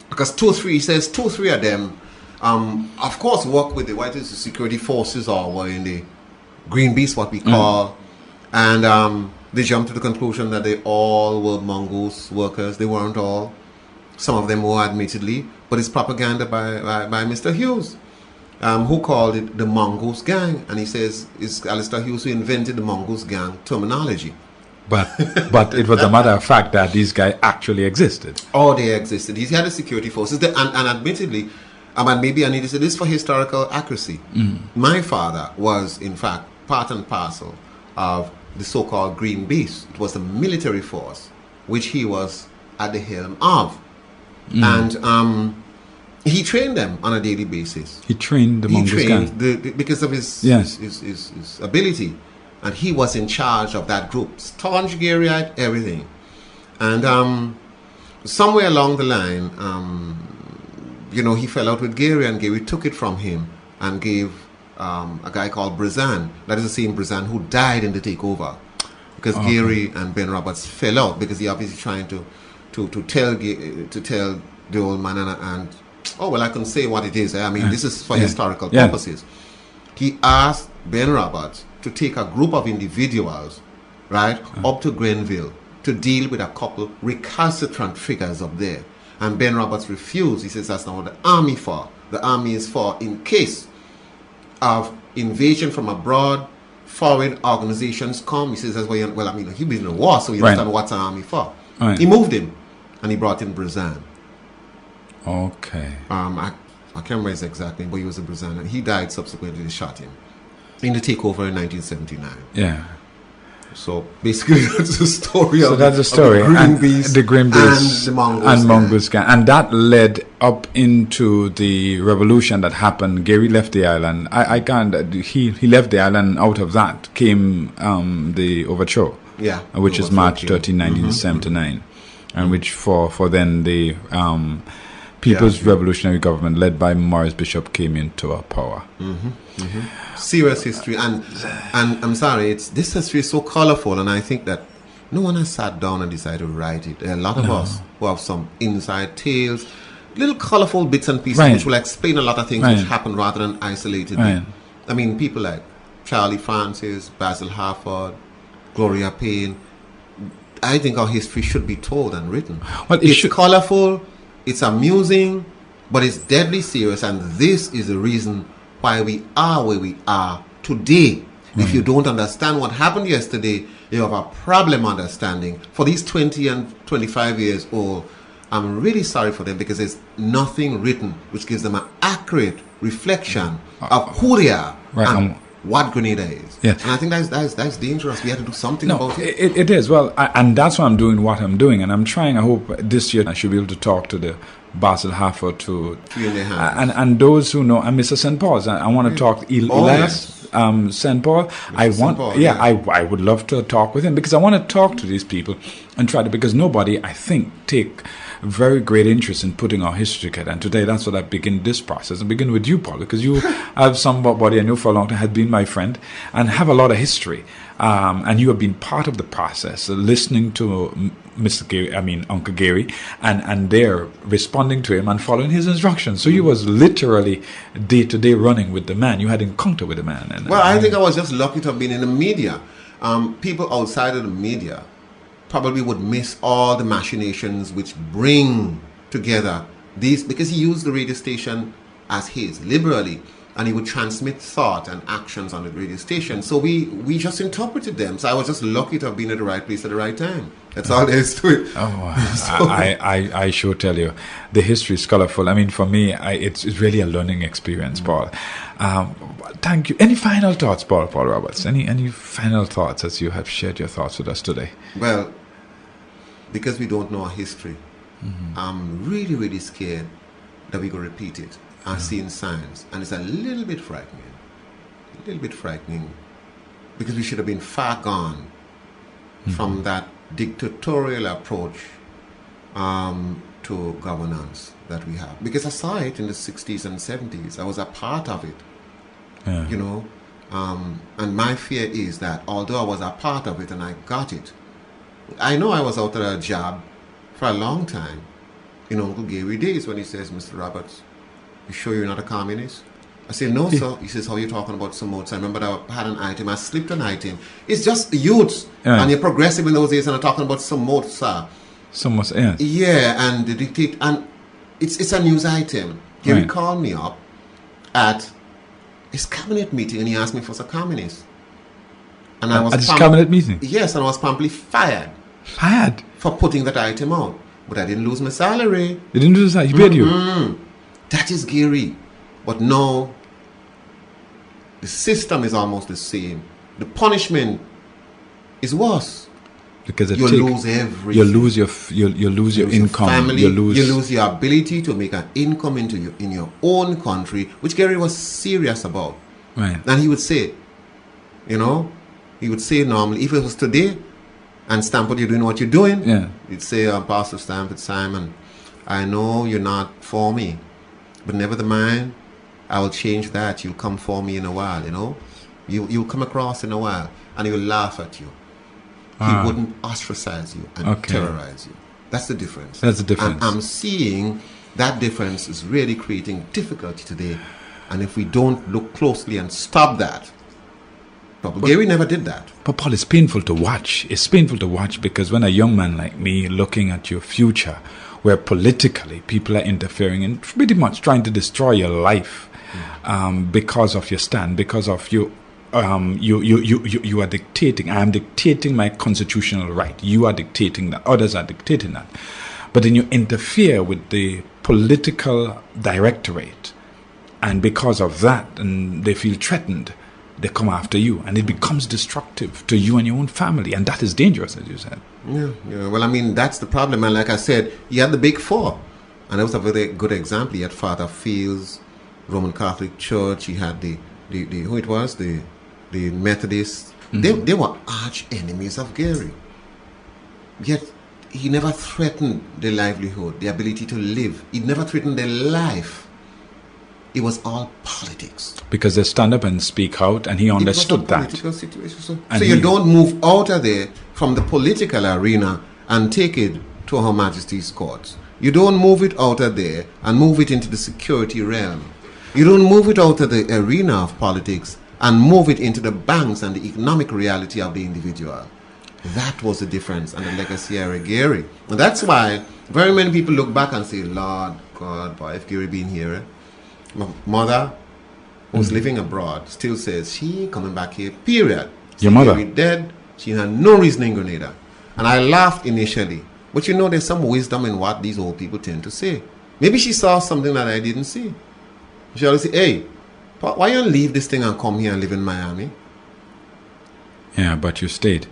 Because two or three of them, of course, work with the White House security forces or were in the Green Beast, what we call, and they jumped to the conclusion that they all were mongoose workers. They weren't all. Some of them were, admittedly, but it's propaganda by Mr. Hughes. who called it the Mongoose Gang, and he says it's Alistair Hughes who invented the Mongoose Gang terminology. But it was a matter of fact that these guys actually existed. Oh, they existed. He had the security forces, and admittedly, maybe I need to say this for historical accuracy. My father was, in fact, part and parcel of the so-called Green Beast. It was a military force which he was at the helm of, and he trained them on a daily basis. He trained the Mongoose Gang because of his ability, and he was in charge of that group. Staunch Garyite, everything, and somewhere along the line, he fell out with Gary, and Gary took it from him and gave a guy called Brazan. That is the same Brazan who died in the takeover, because Gary and Ben Roberts fell out because he obviously trying to tell the old man and I can say what it is. I mean, this is for historical purposes. He asked Ben Roberts to take a group of individuals, right, up to Grenville to deal with a couple recalcitrant figures up there. And Ben Roberts refused. He says that's not what the army for. The army is for in case of invasion from abroad, foreign organizations come. He says that's why. He was in a war, so you understand what's an army for. Right. He moved him, and he brought in Brazan. Okay. I can't remember his exact name, but he was a Brazan, and he died subsequently. They shot him in the takeover in 1979. Yeah. So basically, that's the story. So that's the story, the Green Beast, and Mongoose Gang, and that led up into the revolution that happened. Gary left the island. He left the island. Out of that came the overthrow, which is March 13, 1979, and which for then the People's Revolutionary Government led by Maurice Bishop came into power. Serious history, and I'm sorry, this history is so colorful, and I think that no one has sat down and decided to write it. There are a lot of us who have some inside tales, little colorful bits and pieces which will explain a lot of things which happen rather than isolatedly. I mean, people like Charlie Francis, Basil Harford, Gloria Payne. I think our history should be told and written. Well, it's colorful, it's amusing, but it's deadly serious, and this is the reason why we are where we are today. If you don't understand what happened yesterday, you have a problem understanding. For these 20 and 25 years old, I'm really sorry for them, because there's nothing written which gives them an accurate reflection of who they are and what Grenada is. Yeah. And I think that's dangerous. We have to do something about it. It is. Well, and that's why I'm doing what I'm doing, and I'm trying. I hope this year I should be able to talk to the Basil Harford and those who know, and Mr. St. Paul's. I want to talk Elias St. Paul. I would love to talk with him, because I want to talk to these people and try to, because nobody, I think, take very great interest in putting our history together. And today, that's what I begin this process. I begin with you, Paul, because you have somebody I know for a long time, had been my friend, and have a lot of history. And you have been part of the process, listening to Uncle Gary, and they're responding to him and following his instructions. So you was literally day to day running with the man. You had encounter with the man. I think I was just lucky to have been in the media. People outside of the media probably would miss all the machinations which bring together these, because he used the radio station as his liberally, and he would transmit thought and actions on the radio station. So we just interpreted them. So I was just lucky to have been at the right place at the right time. That's all there is to it. I sure tell you, the history is colorful. I mean, for me, it's really a learning experience, Paul. Thank you. Any final thoughts, Paul Roberts? Any final thoughts as you have shared your thoughts with us today? Well, because we don't know our history, I'm really, really scared that we're going to repeat it. I've seen signs, and it's a little bit frightening. Because we should have been far gone from that dictatorial approach to governance that we have. Because I saw it in the 60s and 70s. I was a part of it, and my fear is that although I was a part of it and I got it, I know I was out of a job for a long time in Uncle Gary days, when he says, Mr. Roberts, you sure you're not a communist? I say, no, sir. He says, how are you talking about some modes? I remember that I had an item. I slipped an item. It's just youths. And you're progressive in those days, and I'm talking about some modes, sir. Yeah, and the dictate. And it's a news item. He called me up at his cabinet meeting, and he asked me for some communists. And I was at his cabinet meeting? Yes, and I was promptly fired. Fired? For putting that item out. But I didn't lose my salary. You didn't lose that? He paid you? That is Gary. But no, the system is almost the same. The punishment is worse. Because you lose everything. You lose your income. Family, you lose your ability to make an income in your own country, which Gary was serious about. Right. And he would say, he would say normally, if it was today, and Stamford, you're doing what you're doing, he'd say, Pastor Stamford Simon, I know you're not for me, but never mind, I will change that. You'll come for me in a while, You'll come across in a while, and he will laugh at you. He wouldn't ostracize you and terrorize you. That's the difference. That's the difference. And I'm seeing that difference is really creating difficulty today. And if we don't look closely and stop that, Gary never did that. But Paul, it's painful to watch. It's painful to watch because when a young man like me looking at your future, where politically people are interfering and pretty much trying to destroy your life because of your stand, because of you are dictating. I am dictating my constitutional right. You are dictating that. Others are dictating that. But then you interfere with the political directorate, and because of that, and they feel threatened, they come after you, and it becomes destructive to you and your own family, and that is dangerous, as you said. Yeah. Well, I mean, that's the problem. And like I said, you had the Big Four, and that was a very good example. You had Father Fields, Roman Catholic Church. You had the Methodists. They were arch enemies of Gary. Yet he never threatened their livelihood, their ability to live. He never threatened their life. It was all politics. Because they stand up and speak out, and he understood that. Political situation. So you don't move out of there from the political arena and take it to Her Majesty's courts. You don't move it out of there and move it into the security realm. You don't move it out of the arena of politics and move it into the banks and the economic reality of the individual. That was the difference and the legacy of Gary. And that's why very many people look back and say, Lord God, boy, if Gary been here, my mother, who's living abroad, still says, she ain't coming back here, period. Your mother? Gary dead. She had no reason in Grenada. And I laughed initially. But there's some wisdom in what these old people tend to say. Maybe she saw something that I didn't see. She always say, hey, why you leave this thing and come here and live in Miami? Yeah, but you stayed.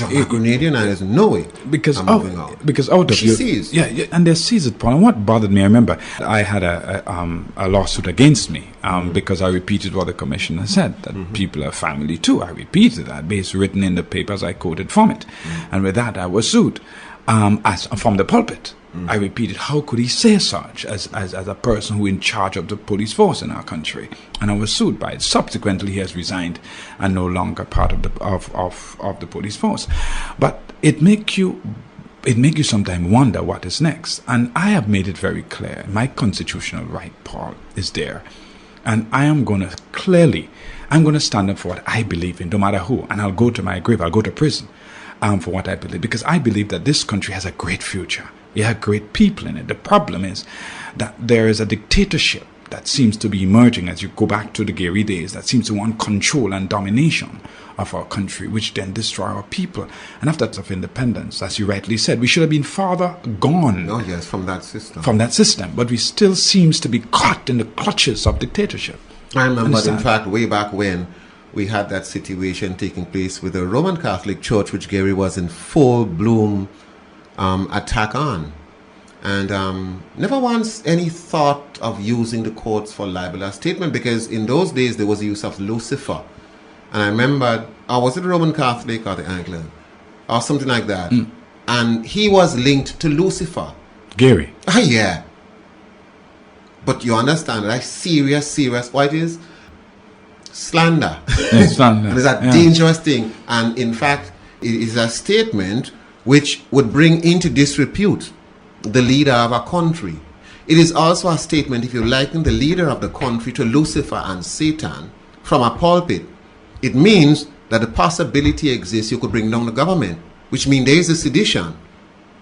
I'm a Grenadian, and there's no way because I'm moving out. Because out of she you, sees. Yeah, and they sees it, Paul. And what bothered me, I remember I had a lawsuit against me because I repeated what the commissioner said, that people are family too. I repeated that, based written in the papers, I quoted from it. And with that, I was sued from the pulpit. I repeated, how could he say such as a person who in charge of the police force in our country? And I was sued by it. Subsequently, he has resigned and no longer part of the police force. But it make you sometimes wonder what is next. And I have made it very clear. My constitutional right, Paul, is there. And I'm going to stand up for what I believe in, no matter who. And I'll go to my grave, I'll go to prison for what I believe. Because I believe that this country has a great future. You have great people in it. The problem is that there is a dictatorship that seems to be emerging as you go back to the Gary days, that seems to want control and domination of our country, which then destroy our people. And after of independence, as you rightly said, we should have been farther gone. Oh yes, from that system. From that system. But we still seems to be caught in the clutches of dictatorship. I remember, in fact, way back when we had that situation taking place with the Roman Catholic Church, which Gary was in full bloom attack on, and never once any thought of using the courts for libel statement, because in those days there was the use of Lucifer, and I remember, was it the Roman Catholic or the Anglican or something like that, and he was linked to Lucifer. Gary. Yeah. But you understand that serious what it is? Slander. Yeah, slander. It's a dangerous thing, and in fact it is a statement which would bring into disrepute the leader of a country. It is also a statement, if you liken the leader of the country to Lucifer and Satan from a pulpit, it means that the possibility exists you could bring down the government, which means there is a sedition.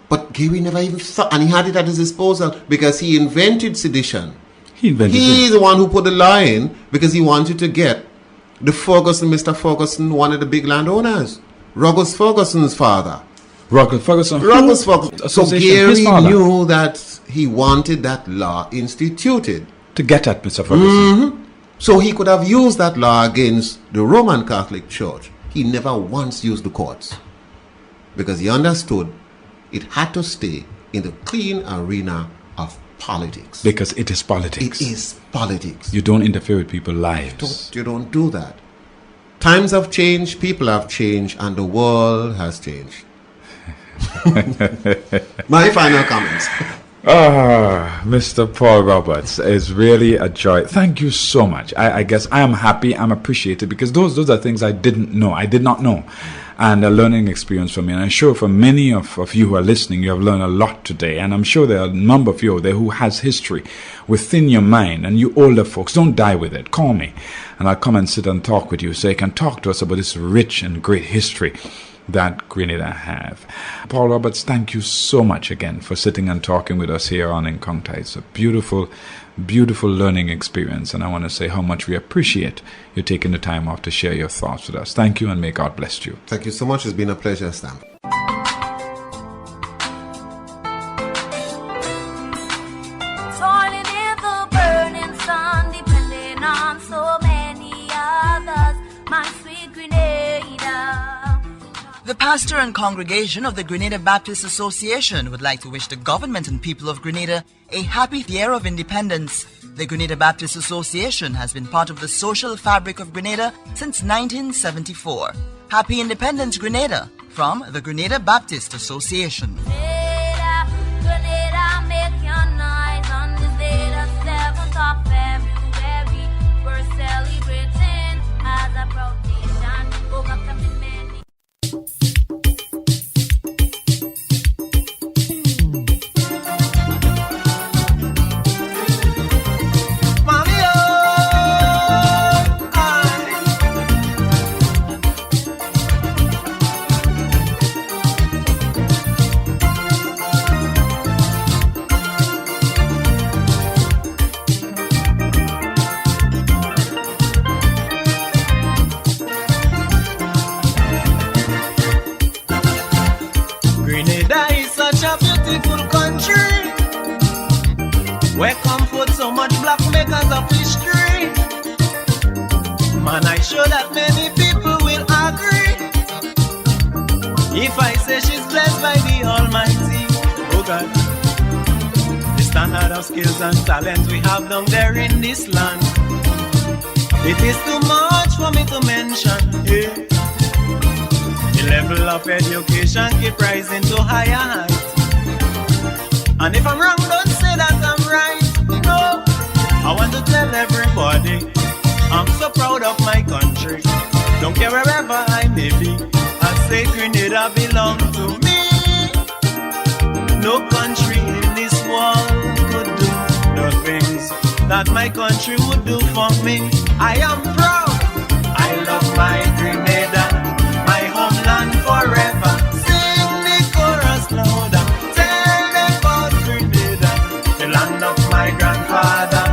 But Gary never even thought, and he had it at his disposal because he invented sedition. He invented He's the one who put the law in because he wanted to get the Ferguson, Mr. Ferguson, one of the big landowners. Ruggles Ferguson's father. Ruggles Ferguson. Ruggles Ferguson. So Association, his Gary father. knew that he wanted that law instituted. To get at Mr. Ferguson. So he could have used that law against the Roman Catholic Church. He never once used the courts because he understood it had to stay in the clean arena of politics. Because it is politics. It is politics. You don't interfere with people's lives. You don't do that. Times have changed, people have changed, and the world has changed. My final comments. Mr. Paul Roberts, it's really a joy. Thank you so much. I guess I am happy, I'm appreciated, because those are things I didn't know. I did not know. And a learning experience for me. And I'm sure for many of you who are listening, you have learned a lot today. And I'm sure there are a number of you out there who has history within your mind. And you older folks, don't die with it. Call me. And I'll come and sit and talk with you so you can talk to us about this rich and great history that Grenada have. Paul Roberts, thank you so much again for sitting and talking with us here on Encounter. It's a beautiful, beautiful learning experience, and I want to say how much we appreciate you taking the time off to share your thoughts with us. Thank you, and may God bless you. Thank you so much. It's been a pleasure, Stamp. Toiling in the burning sun, depending on so many others, my sweet Grenada. The pastor and congregation of the Grenada Baptist Association would like to wish the government and people of Grenada a happy year of independence. The Grenada Baptist Association has been part of the social fabric of Grenada since 1974. Happy Independence, Grenada, from the Grenada Baptist Association. Grenada, Grenada, make your noise on this day, the 7th of February. We're celebrating as a proud nation, overcoming many. Where come forth so much black makers of history. Man, I sure that many people will agree if I say she's blessed by the Almighty. Oh God, the standard of skills and talent we have down there in this land, it is too much for me to mention. Yeah. The level of education keep rising to higher heights. And if I'm wrong, don't say that I'm right. No, I want to tell everybody I'm so proud of my country. Don't care wherever I may be, I say Grenada belong to me. No country in this world could do the things that my country would do for me. I am proud, I love my Grenada, my homeland forever. Sing the chorus louder. My grandfather,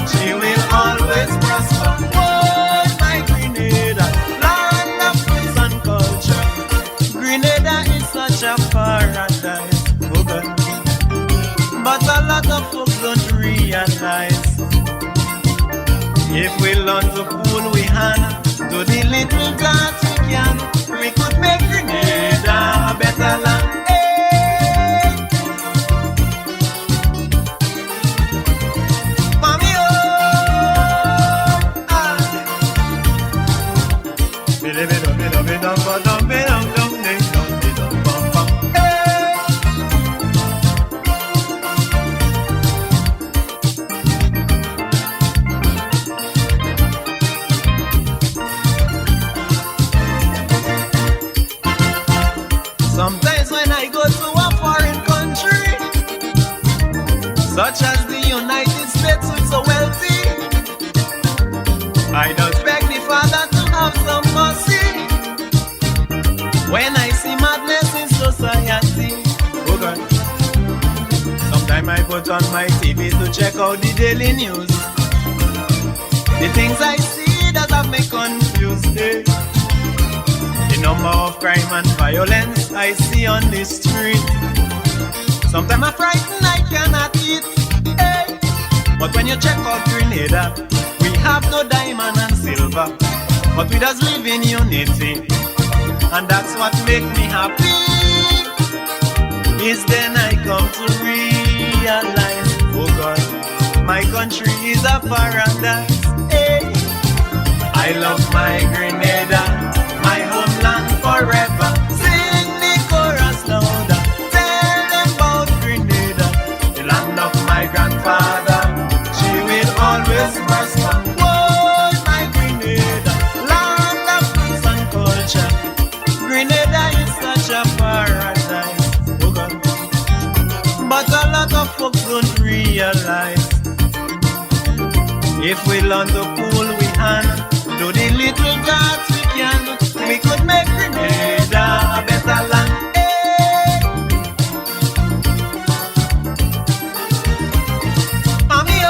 she will always prosper. Oh, my Grenada, land of peace and culture. Grenada is such a paradise, oh God. But a lot of folks don't realize if we learn to pull we hand to the little glass we can, we could make Grenada a better land. Sometimes when I go to a foreign country, such as the United States, which is so wealthy, I just beg the Father to have some mercy. When I see madness in society, oh God, sometimes I go put on my TV to check out the daily news. The things I see that have me confused, eh? The number of crime and violence I see on the street. Sometimes I'm frightened I cannot eat, eh? But when you check out Grenada, we have no diamond and silver, but we just live in unity, and that's what make me happy. Is then I come to realize, oh God, my country is a paradise. Hey. I love my Grenada, my homeland forever. Sing the chorus louder, tell them about Grenada, the land of my grandfather. She will always prosper. Whoa, my Grenada, land of peace and culture. Grenada is such a paradise. But a lot of folks don't realize, if we learn to pull we hand, do the little that we can, we could make Grenada a better land. Hey. Mommy,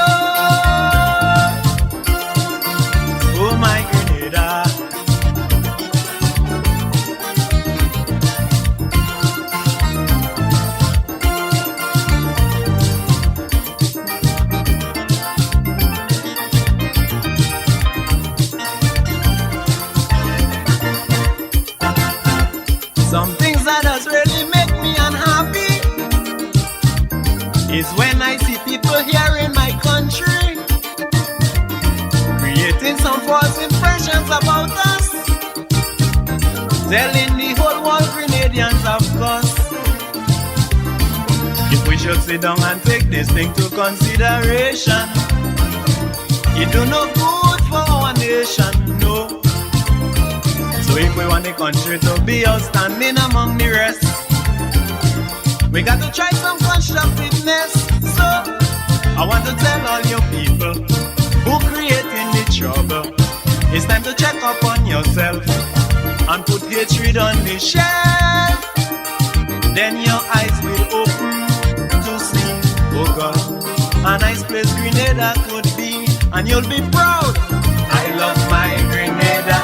oh my Grenada. Some things that does really make me unhappy is when I see people here in my country creating some false impressions about us, telling the whole world Grenadians have course. If we should sit down and take this thing to consideration, it do no good for our nation, no. So if we want the country to be outstanding among the rest, we got to try some constructiveness. So I want to tell all you people who creating the trouble, it's time to check up on yourself and put hatred on the shelf. Then your eyes will open to see, oh God, a nice place Grenada could be, and you'll be proud. I love my Grenada,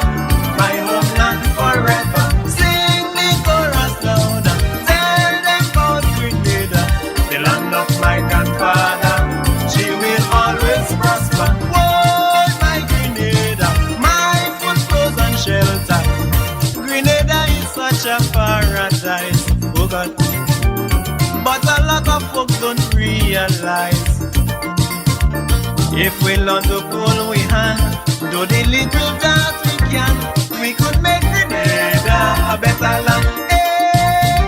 my homeland forever. Sing the chorus louder, tell them about Grenada, the land of my grandfather. She will always prosper. Whoa, my Grenada, my food, clothes and shelter. Grenada is such a paradise, oh God. But a lot of folks don't realize, if we learn to pull we hand, do the little that we can, we could make Grenada a better land. Hey.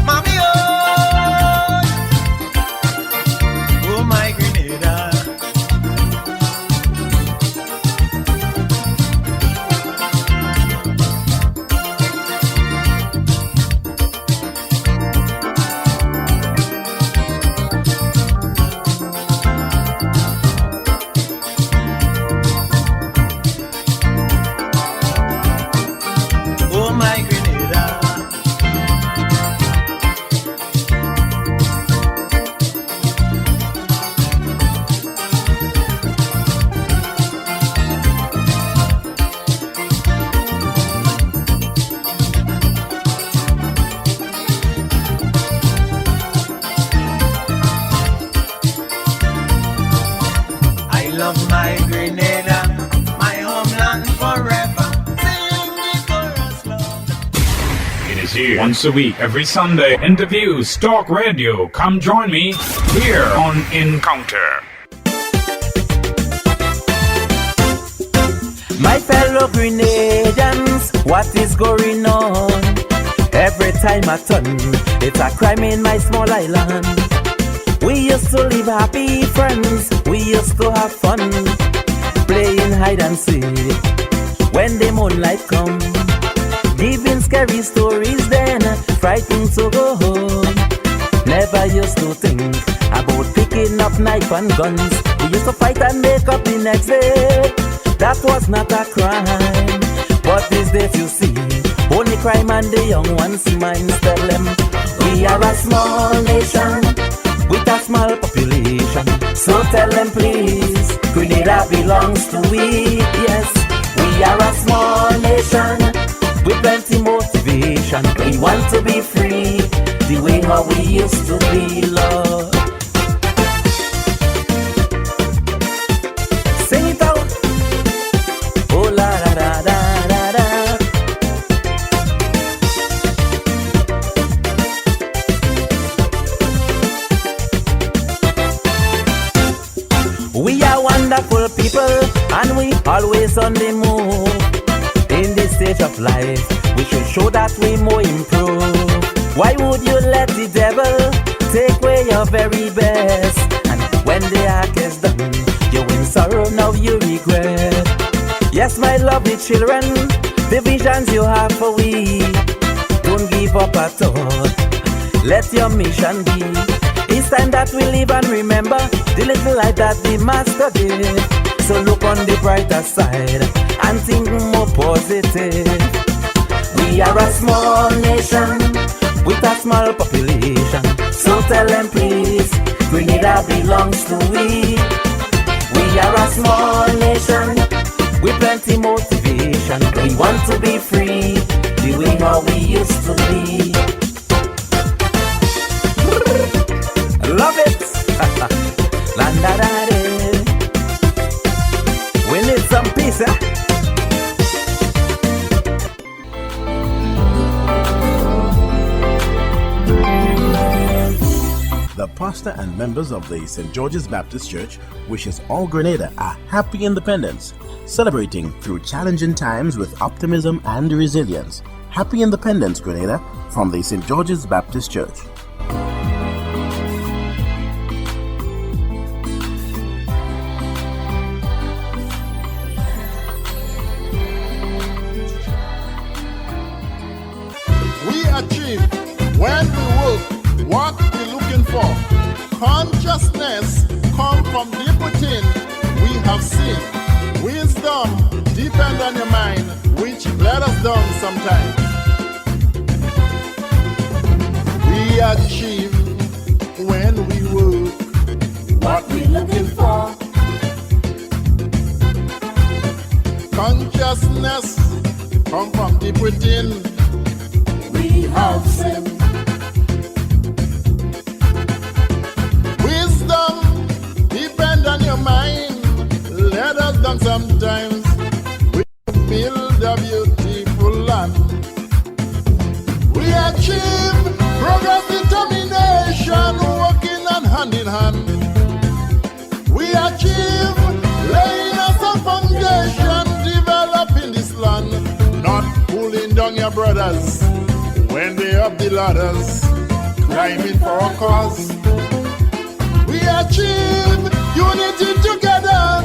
Mommy, oh my Grenada. Love my Grenada, my homeland forever. Sing the chorus louder. It is here once a week, every Sunday. Interviews, talk radio. Come join me here on Encounter. My fellow Grenadians, what is going on? Every time I turn, it's a crime in my small island. We used to live happy friends, we used to have fun, playing hide and seek when the moonlight come, giving scary stories then, frightened to go home. Never used to think about picking up knife and guns. We used to fight and make up the next day. That was not a crime. But these days you see, Only crime and the young ones' minds tell them we are a small nation with a small population. So tell them please, Grenada belongs to we. Yes, we are a small nation with plenty motivation. We want to be free, the way how we used to be, Lord. Sing it out. Oh la da da da da da. We are wonderful people and we always on the move. In this stage of life, we should show that we more improve. Why would you let the devil take away your very best? And when the act is done, you in sorrow, now you regret. Yes, my lovely children, the visions you have for we, don't give up at all. Let your mission be. It's time that we live and remember the little light that the Master gave. So look on the brighter side and think more positive. We are a small nation with a small population. So tell them please, Grenada belongs to we. We are a small nation with plenty motivation. We want to be free, the way how we used to be. Love it. Landadade. We need some peace, eh? The pastor and members of the St. George's Baptist Church wishes all Grenada a happy independence, celebrating through challenging times with optimism and resilience. Happy Independence, Grenada, from the St. George's Baptist Church. Achieve when we work what we're looking for. Consciousness come from deep within. We have seen wisdom depend on your mind, which let us down sometimes. We achieve when we work what we're looking for. Consciousness come from deep within. We have seen wisdom depend on your mind. Let us down sometimes. We build a beautiful land. We achieve progress, determination, working on hand in hand. We achieve laying us a foundation, developing this land, not pulling down your brothers when they up the ladders, climbing for a cause. We achieve unity together,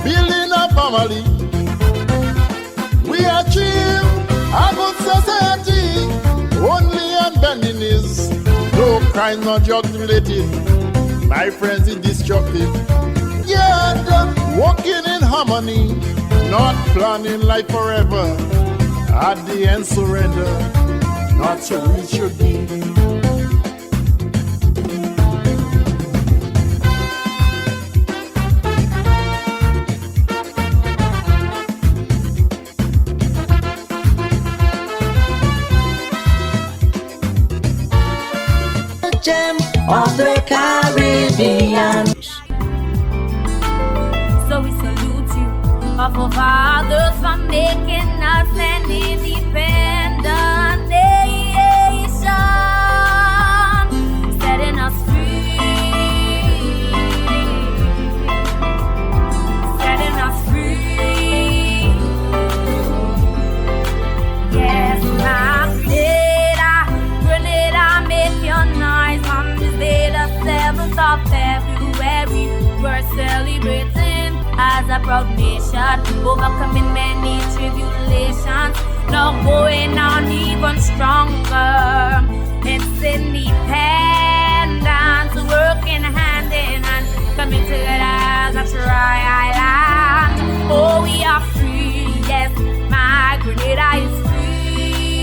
building a family. We achieve a good society, only on bending knees. No crime, not drug related. My friends, it's destructive. Yeah, walking in harmony, not planning life forever. At the end, surrender. Not so it should be. Gem of the Caribbean. So we salute you, our forefathers, for making us an independent nation, setting us free, setting us free. Yes, my Grenada, make your noise on this day, the 7th of February. We're celebrating as a proud nation, overcoming many tribulations, now going on even stronger. It's independence, working hand in hand, coming together as a tri-island. Oh, we are free, yes, my Grenada is free.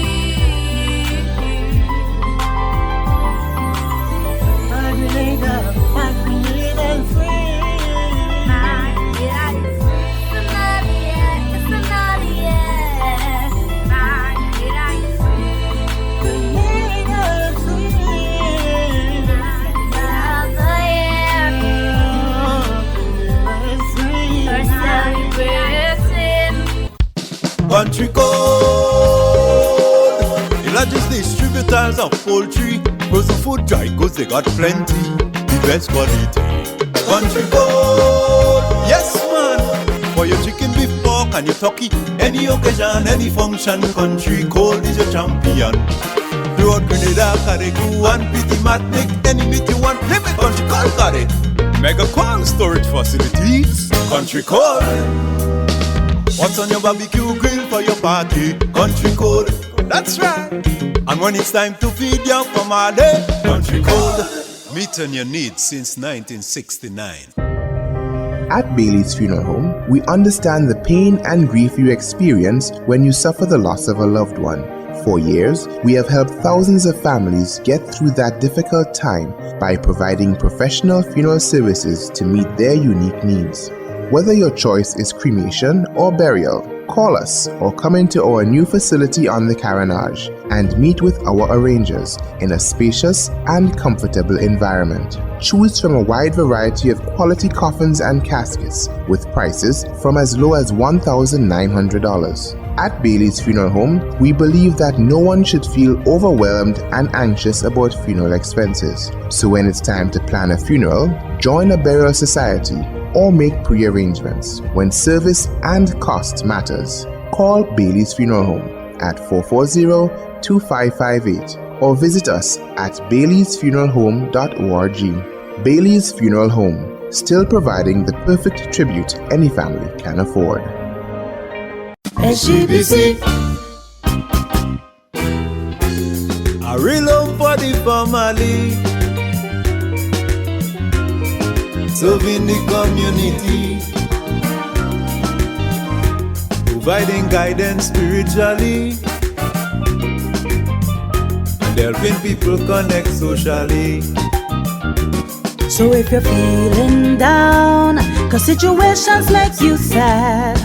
country code. The largest distributors of poultry, frozen food, dry goods, they got plenty. The best quality. Country code. Yes, man. For your chicken, beef, pork, and your turkey, any occasion, any function, country code is your champion. Throughout Grenada, Carrigu, and Pity Matnick, any meat you want, name it, country code got it. Mega cold storage facilities, country code. What's on your barbecue grill for your party? Country code, that's right. And when it's time to feed your family, country code. Meeting your needs since 1969. At Bailey's Funeral Home, we understand the pain and grief you experience when you suffer the loss of a loved one. For years, we have helped thousands of families get through that difficult time by providing professional funeral services to meet their unique needs. Whether your choice is cremation or burial, call us or come into our new facility on the Carenage and meet with our arrangers in a spacious and comfortable environment. Choose from a wide variety of quality coffins and caskets with prices from as low as $1,900. At Bailey's Funeral Home, we believe that no one should feel overwhelmed and anxious about funeral expenses. So when it's time to plan a funeral, join a burial society or make pre-arrangements when service and cost matters. Call Bailey's Funeral Home at 440-2558 or visit us at baileysfuneralhome.org. Bailey's Funeral Home, still providing the perfect tribute any family can afford. SGBC. A real love for the family, serving the community, providing guidance spiritually, and helping people connect socially. So if you're feeling down, 'cause situations make you sad,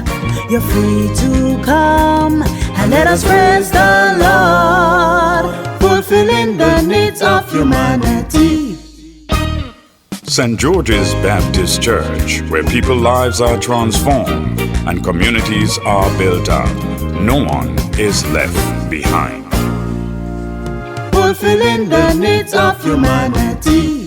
you're free to come and let us praise the Lord, fulfilling the needs of humanity. St. George's Baptist Church, where people's lives are transformed and communities are built up. No one is left behind. Fulfilling the needs of humanity.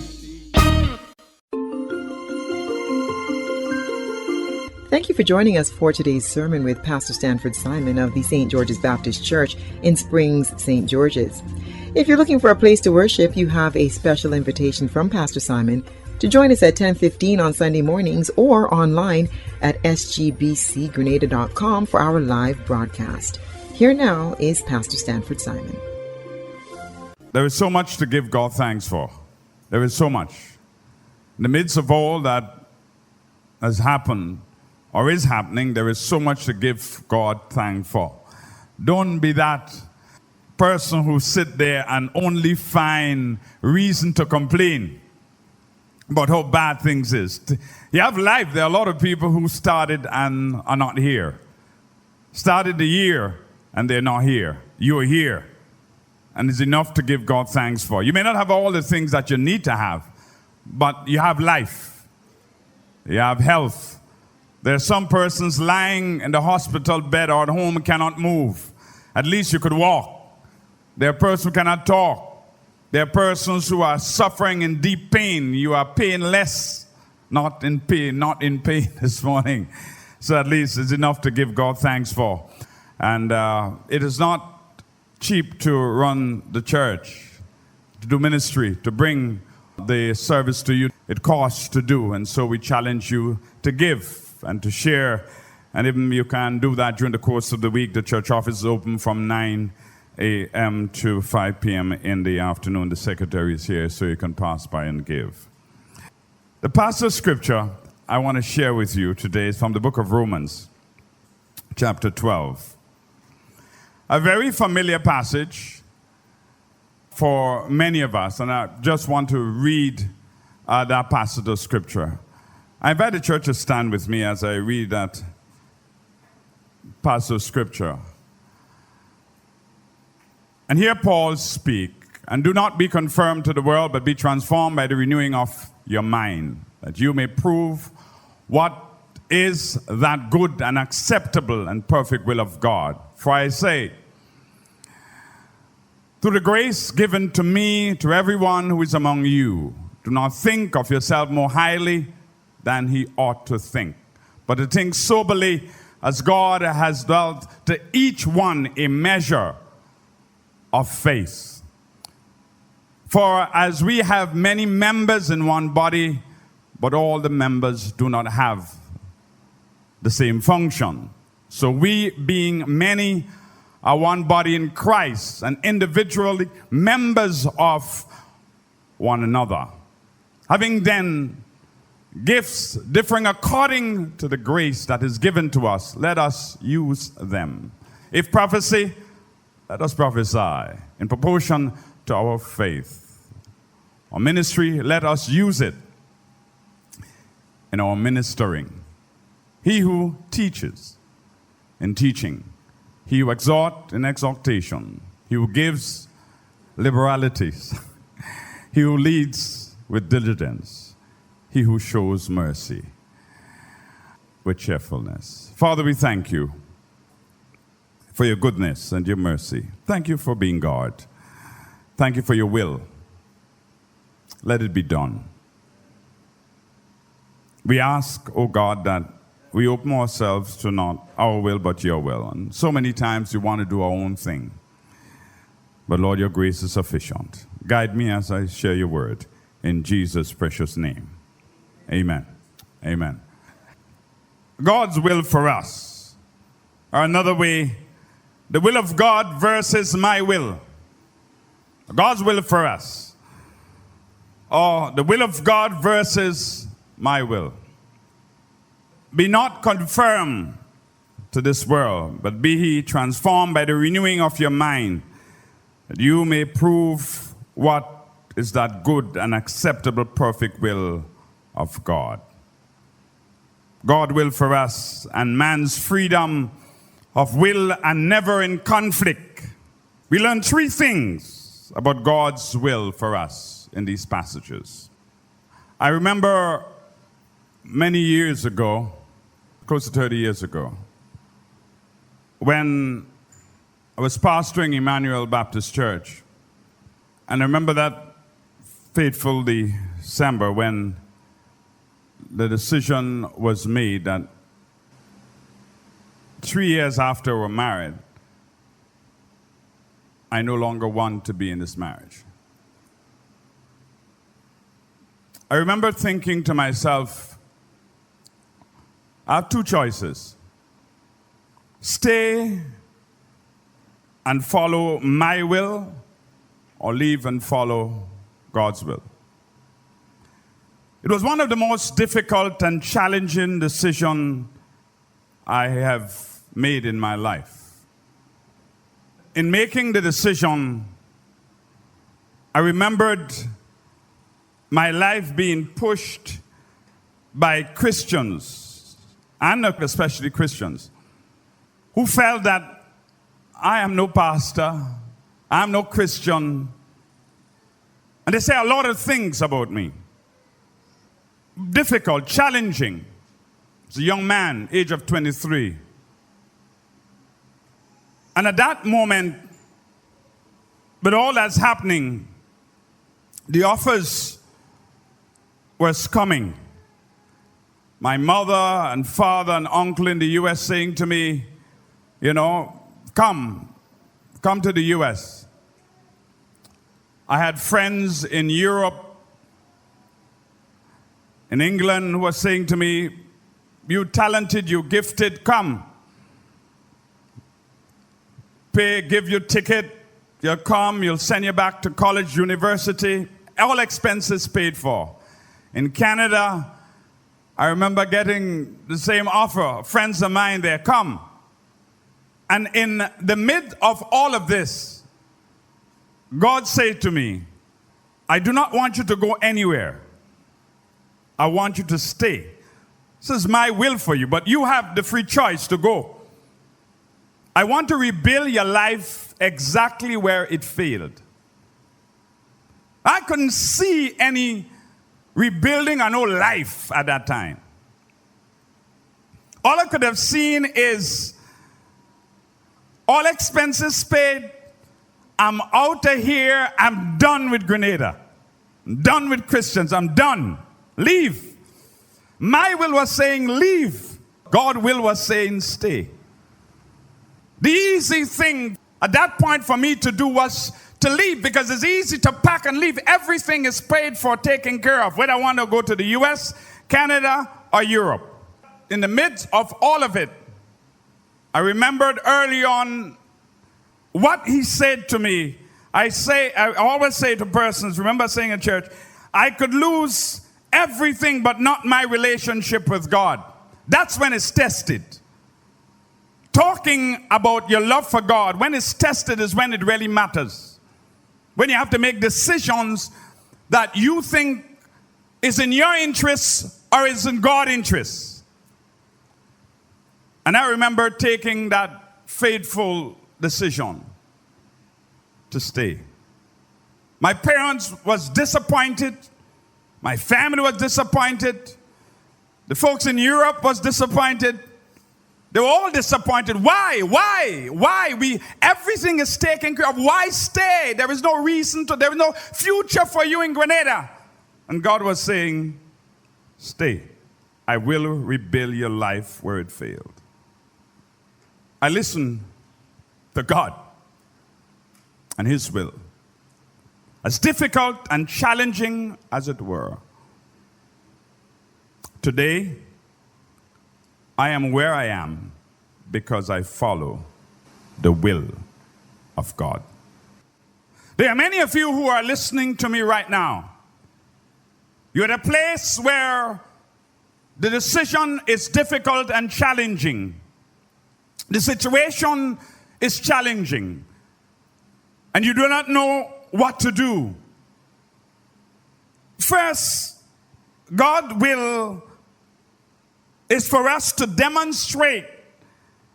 Thank you for joining us for today's sermon with Pastor Stanford Simon of the St. George's Baptist Church in Springs, St. George's. If you're looking for a place to worship, you have a special invitation from Pastor Simon to join us at 10:15 on Sunday mornings or online at sgbcgrenada.com for our live broadcast. Here now is Pastor Stanford Simon. There is so much to give God thanks for. There is so much. In the midst of all that has happened or is happening, there is so much to give God thanks for. Don't be that person who sit there and only find reason to complain about how bad things is. You have life. There are a lot of people who started and are not here. Started the year and they're not here. You're here. And it's enough to give God thanks for. You may not have all the things that you need to have, but you have life. You have health. There are some persons lying in the hospital bed or at home and cannot move. At least you could walk. There are persons who cannot talk. There are persons who are suffering in deep pain. You are painless, not in pain this morning. So at least it's enough to give God thanks for. And it is not cheap to run the church, to do ministry, to bring the service to you. It costs to do, and so we challenge you to give and to share. And if you can do that during the course of the week, the church office is open from 9 a.m. to 5 p.m. in the afternoon. The secretary is here, so you can pass by and give. The passage of scripture I want to share with you today is from the book of Romans, chapter 12. A very familiar passage for many of us, and I just want to read that passage of scripture. I invite the church to stand with me as I read that passage of scripture. And hear Paul speak, and do not be conformed to the world, but be transformed by the renewing of your mind, that you may prove what is that good and acceptable and perfect will of God. For I say, through the grace given to me, to everyone who is among you, do not think of yourself more highly than he ought to think, but to think soberly, as God has dealt to each one a measure of faith. For as we have many members in one body, but all the members do not have the same function. So we, being many, are one body in Christ, and individually members of one another. Having then gifts differing according to the grace that is given to us, let us use them. If prophecy, let us prophesy in proportion to our faith. Or ministry, let us use it in our ministering. He who teaches in teaching, he who exhorts in exhortation, he who gives liberalities, he who leads with diligence, he who shows mercy with cheerfulness. Father, we thank you for your goodness and your mercy. Thank you for being God. Thank you for your will. Let it be done. We ask, O God, that we open ourselves to not our will but your will. And so many times we want to do our own thing. But Lord, your grace is sufficient. Guide me as I share your word. In Jesus' precious name. Amen. Amen. God's will for us. Or another way, the will of God versus my will. God's will for us. Or the will of God versus my will. Be not conformed to this world, but be ye transformed by the renewing of your mind, that you may prove what is that good and acceptable, perfect will of God. God will for us, and man's freedom of will and never in conflict. We learn three things about God's will for us in these passages. I remember many years ago, close to 30 years ago, when I was pastoring Emmanuel Baptist Church. And I remember that fateful December when the decision was made that 3 years after we're married, I no longer want to be in this marriage. I remember thinking to myself, I have two choices. Stay and follow my will, or leave and follow God's will. It was one of the most difficult and challenging decisions I have made in my life. In making the decision, I remembered my life being pushed by Christians, and especially Christians, who felt that I am no pastor, I'm no Christian, and they say a lot of things about me. Difficult, challenging. As a young man, age of 23. And at that moment, with all that's happening, the offers was coming. My mother and father and uncle in the U.S. saying to me, you know, come to the U.S. I had friends in Europe, in England, who were saying to me, you talented, you gifted, come. Pay, give you ticket, you'll come, you'll send you back to college, university, all expenses paid for. In Canada, I remember getting the same offer. Friends of mine there, come. And in the mid of all of this, God said to me, I do not want you to go anywhere. I want you to stay. This is my will for you, but you have the free choice to go. I want to rebuild your life exactly where it failed. I couldn't see any rebuilding or no life at that time. All I could have seen is all expenses paid. I'm out of here. I'm done with Grenada. I'm done with Christians. I'm done. Leave. My will was saying leave. God's will was saying stay. The easy thing at that point for me to do was to leave, because it's easy to pack and leave. Everything is paid for, taken care of, whether I want to go to the US, Canada, or Europe. In the midst of all of it, I remembered early on what he said to me. I always say to persons, remember saying in church, I could lose everything but not my relationship with God. That's when it's tested. Talking about your love for God, when it's tested, is when it really matters. When you have to make decisions that you think is in your interest or is in God's interest. And I remember taking that fateful decision to stay. My parents was disappointed. My family was disappointed. The folks in Europe was disappointed. They were all disappointed. Why? Everything is taken care of. Why stay? There is no reason to, there is no future for you in Grenada. And God was saying, stay. I will rebuild your life where it failed. I listened to God and His will. As difficult and challenging as it were. Today, I am where I am because I follow the will of God. There are many of you who are listening to me right now. You're at a place where the decision is difficult and challenging. The situation is challenging. And you do not know what to do. First, God's will is for us to demonstrate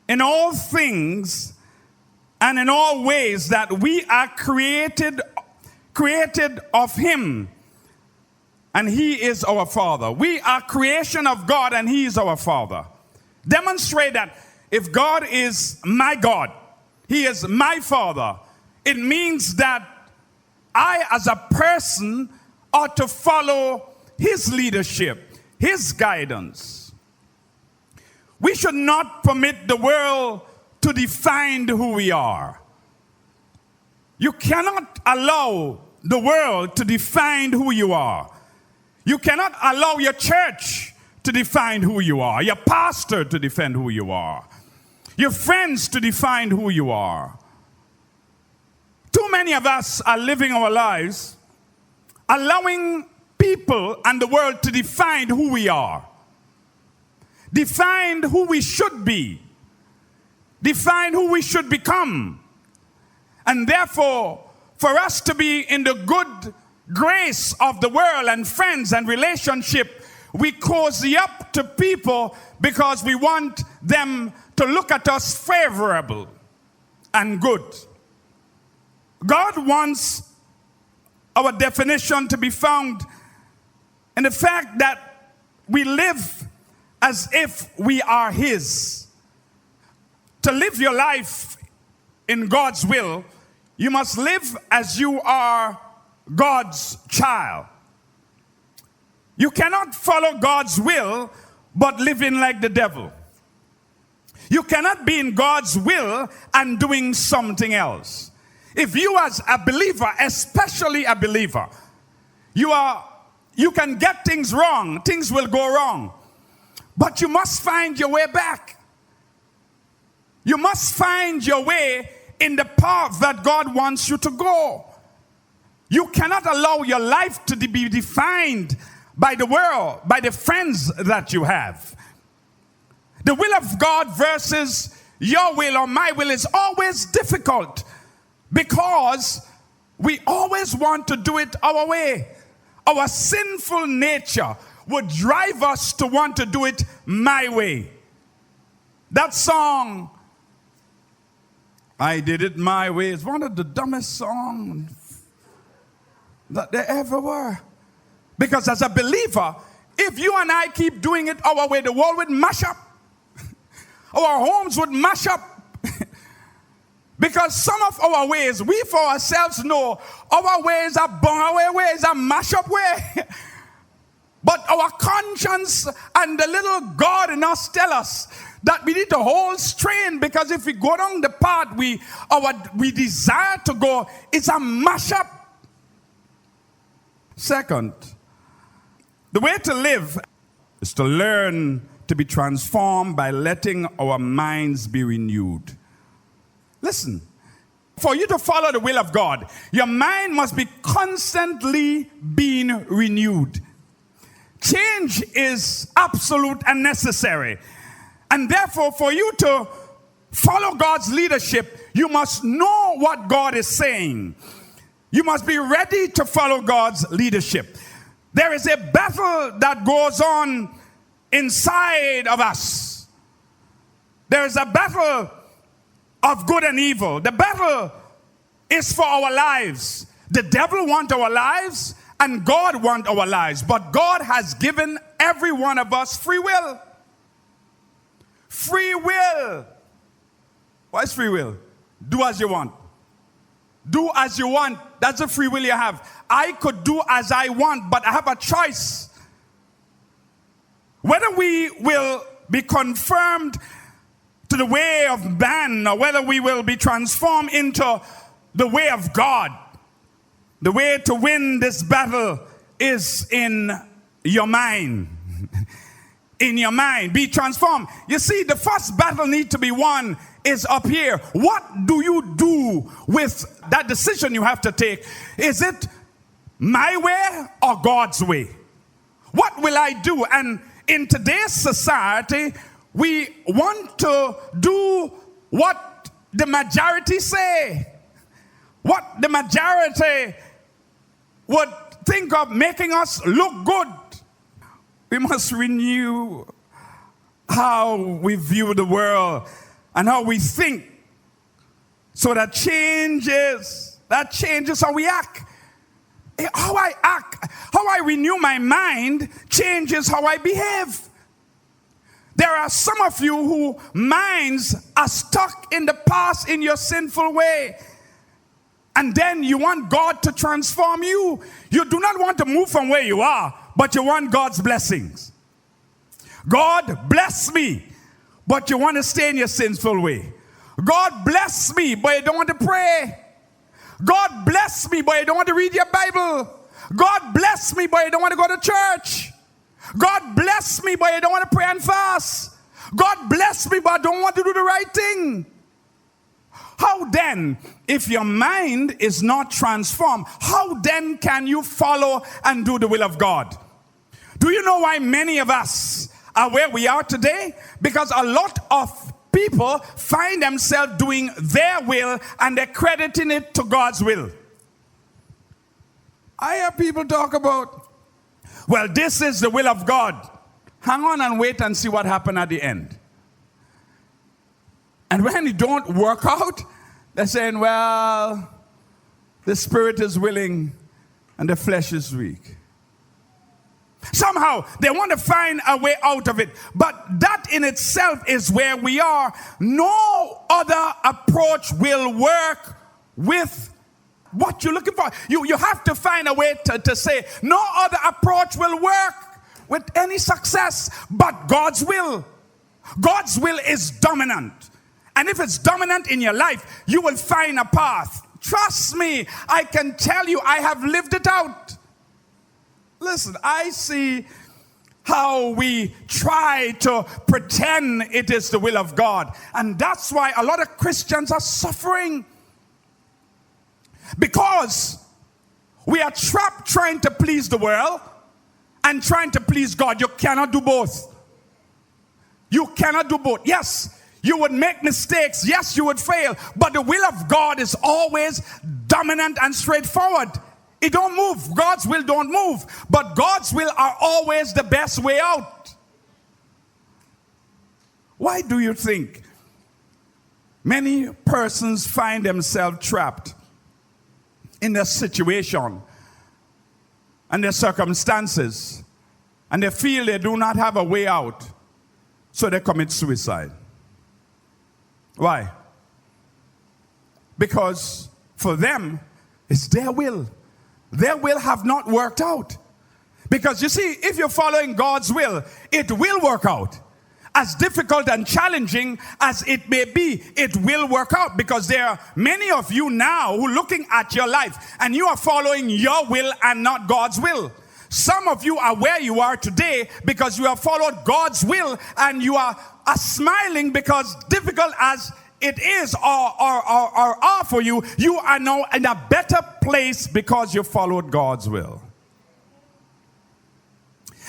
in all things and in all ways that we are created of Him, and He is our Father. We are creation of God, and He is our Father. Demonstrate that if God is my God, He is my Father, it means that I, as a person, ought to follow His leadership, His guidance. We should not permit the world to define who we are. You cannot allow the world to define who you are. You cannot allow your church to define who you are, your pastor to define who you are, your friends to define who you are. Too many of us are living our lives allowing people and the world to define who we are, define who we should be, define who we should become. And therefore, for us to be in the good grace of the world and friends and relationship, we cozy up to people because we want them to look at us favorable and good. God wants our definition to be found in the fact that we live as if we are His. To live your life in God's will, you must live as you are God's child. You cannot follow God's will but living like the devil. You cannot be in God's will and doing something else. If you as a believer, especially a believer, you can get things wrong. Things will go wrong. But you must find your way back. You must find your way in the path that God wants you to go. You cannot allow your life to be defined by the world, by the friends that you have. The will of God versus your will or my will is always difficult because we always want to do it our way. Our sinful nature would drive us to want to do it my way. That song, I Did It My Way, is one of the dumbest songs that there ever were. Because as a believer, if you and I keep doing it our way, the world would mash up. Our homes would mash up. Because some of our ways, we for ourselves know our ways are bung, our ways are mash up way. But our conscience and the little God in us tell us that we need to hold strain, because if we go down the path we desire to go, it's a mash up. Second, the way to live is to learn to be transformed by letting our minds be renewed. Listen, for you to follow the will of God, your mind must be constantly being renewed. Change is absolute and necessary. And therefore, for you to follow God's leadership, you must know what God is saying. You must be ready to follow God's leadership. There is a battle that goes on inside of us. There is a battle of good and evil. The battle is for our lives. The devil wants our lives and God wants our lives. But God has given every one of us free will. Free will. What is free will? Do as you want. Do as you want. That's the free will you have. I could do as I want, but I have a choice. Whether we will be confirmed to the way of man, or whether we will be transformed into the way of God, the way to win this battle is in your mind. In your mind. Be transformed. You see, the first battle need to be won is up here. What do you do with that decision you have to take? Is it my way or God's way? What will I do? And in today's society, we want to do what the majority say. What the majority would think of making us look good. We must renew how we view the world and how we think, so that changes how we act. How I act, how I renew my mind changes how I behave. There are some of you whose minds are stuck in the past in your sinful way. And then you want God to transform you. You do not want to move from where you are, but you want God's blessings. God bless me, but you want to stay in your sinful way. God bless me, but you don't want to pray. God bless me, but you don't want to read your Bible. God bless me, but you don't want to go to church. God bless me, but you don't want to pray and fast. God bless me, but I don't want to do the right thing. How then, if your mind is not transformed, how then can you follow and do the will of God? Do you know why many of us are where we are today? Because a lot of people find themselves doing their will and they're crediting it to God's will. I hear people talk about, well, this is the will of God. Hang on and wait and see what happens at the end. And when it don't work out, they're saying, well, the spirit is willing and the flesh is weak. Somehow they want to find a way out of it. But that in itself is where we are. No other approach will work with what you're looking for. You have to find a way to say, no other approach will work with any success but God's will. God's will is dominant. And if it's dominant in your life, you will find a path. Trust me, I can tell you, I have lived it out. Listen, I see how we try to pretend it is the will of God. And that's why a lot of Christians are suffering. Because we are trapped trying to please the world and trying to please God. You cannot do both. You cannot do both. Yes, you would make mistakes. Yes, you would fail. But the will of God is always dominant and straightforward. It don't move. God's will don't move. But God's will are always the best way out. Why do you think many persons find themselves trapped in their situation and their circumstances, and they feel they do not have a way out, so they commit suicide? Why? Because for them, it's their will. Their will have not worked out. Because you see, if you're following God's will, it will work out. As difficult and challenging as it may be, it will work out. Because there are many of you now who are looking at your life and you are following your will and not God's will. Some of you are where you are today because you have followed God's will and you are smiling because difficult as it is or are for you, you are now in a better place because you followed God's will.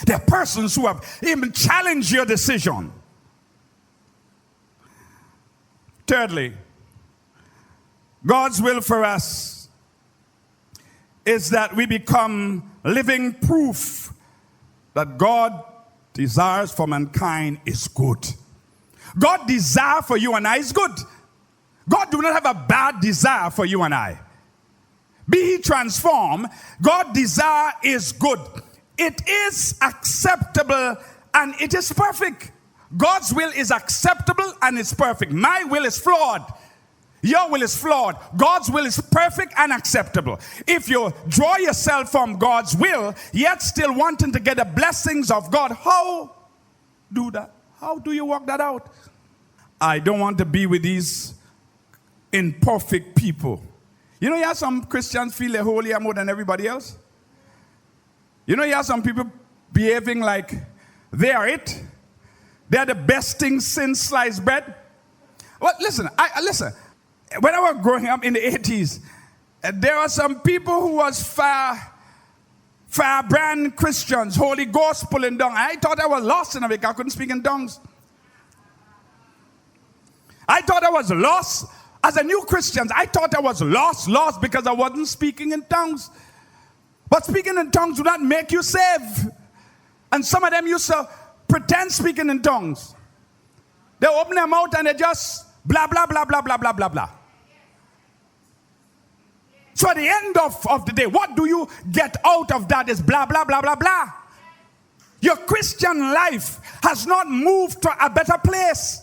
There are persons who have even challenged your decision. Thirdly, God's will for us is that we become living proof that God desires for mankind is good. God desire for you and I is good. God do not have a bad desire for you and I. Be he transformed, God's desire is good. It is acceptable and it is perfect. God's will is acceptable and it's perfect. My will is flawed. Your will is flawed. God's will is perfect and acceptable. If you draw yourself from God's will, yet still wanting to get the blessings of God, how do that? How do you work that out? I don't want to be with these imperfect people. You know, you have some Christians feel they're holier more than everybody else. You know, you have some people behaving like they are it. They're the best thing since sliced bread. Well, listen. When I was growing up in the 80s, there were some people who was firebrand Christians, Holy Ghost pulling down. I thought I was lost in America. I couldn't speak in tongues. I thought I was lost. As a new Christian, I thought I was lost because I wasn't speaking in tongues. But speaking in tongues would not make you saved. And some of them used to pretend speaking in tongues. They open their mouth and they just blah, blah, blah, blah, blah, blah, blah, blah. So at the end of the day, what do you get out of that is blah, blah, blah, blah, blah. Your Christian life has not moved to a better place.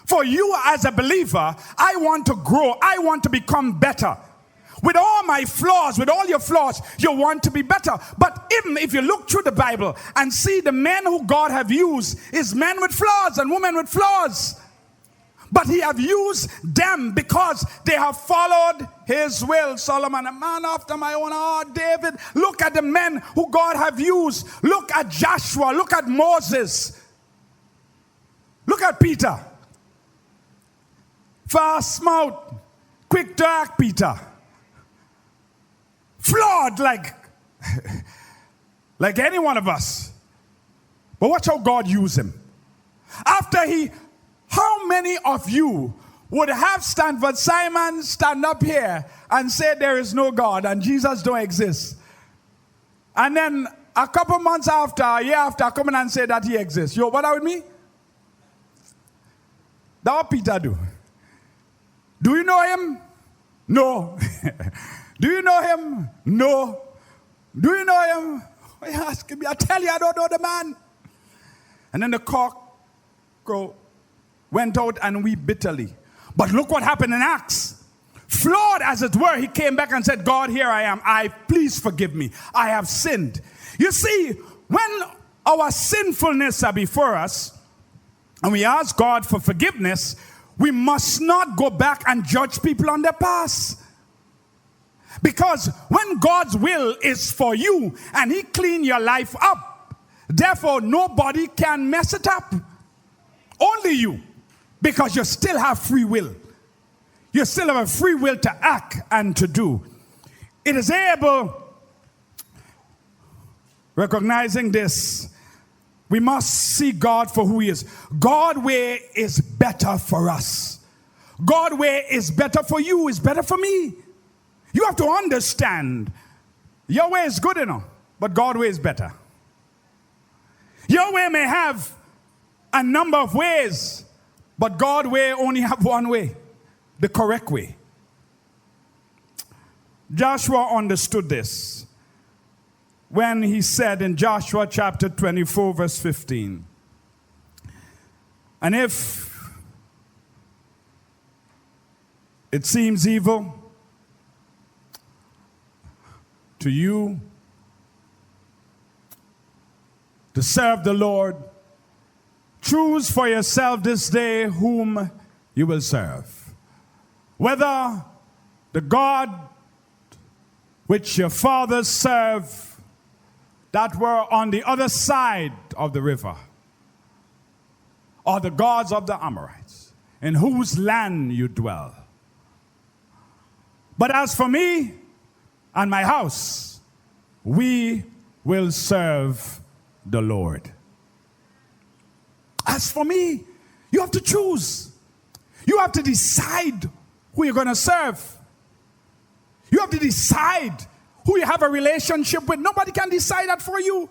For you as a believer, I want to grow. I want to become better. With all my flaws, with all your flaws, you want to be better. But even if you look through the Bible and see the men who God have used is men with flaws and women with flaws. But he have used them because they have followed his will. Solomon, a man after my own heart. David, look at the men who God have used. Look at Joshua. Look at Moses. Look at Peter. Fast mouth, quick to act Peter. Flawed like any one of us. But watch how God used him. How many of you would have Stanford Simon stand up here and say there is no God and Jesus don't exist? And then a couple months after, a year after, come in and say that he exists. You know what that with me? That's what Peter do. Do you know him? No. Do you know him? No. Do you know him? I ask him. I tell you, I don't know the man. And then the cock went out and wept bitterly. But look what happened in Acts. Flawed as it were, he came back and said, God, here I am. Please forgive me. I have sinned. You see, when our sinfulness are before us and we ask God for forgiveness, we must not go back and judge people on their past. Because when God's will is for you and he clean your life up, therefore nobody can mess it up. Only you. Because you still have free will. You still have a free will to act and to do. It is able, recognizing this, we must see God for who he is. God's way is better for us. God's way is better for you, is better for me. You have to understand, your way is good enough, but God's way is better. Your way may have a number of ways, but God's way only have one way, the correct way. Joshua understood this when he said in Joshua chapter 24, verse 15, and if it seems evil to you to serve the Lord, choose for yourself this day whom you will serve. Whether the God which your fathers served that were on the other side of the river, or the gods of the Amorites, in whose land you dwell. But as for me and my house, we will serve the Lord. As for me, you have to choose. You have to decide who you're going to serve. You have to decide who you have a relationship with. Nobody can decide that for you.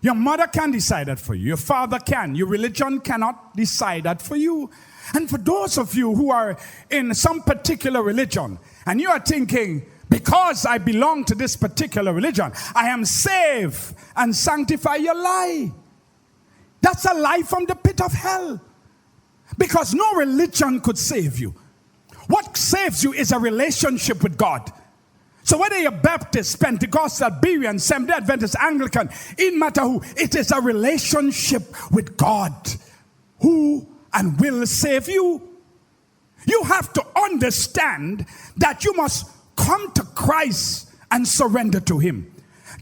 Your mother can decide that for you. Your father can. Your religion cannot decide that for you. And for those of you who are in some particular religion, and you are thinking, because I belong to this particular religion, I am saved and sanctified, you lie. That's a lie from the pit of hell. Because no religion could save you. What saves you is a relationship with God. So whether you're Baptist, Pentecostal, Berean, Seventh-day Adventist, Anglican, in matter who, it is a relationship with God who and will save you. You have to understand that you must come to Christ and surrender to Him.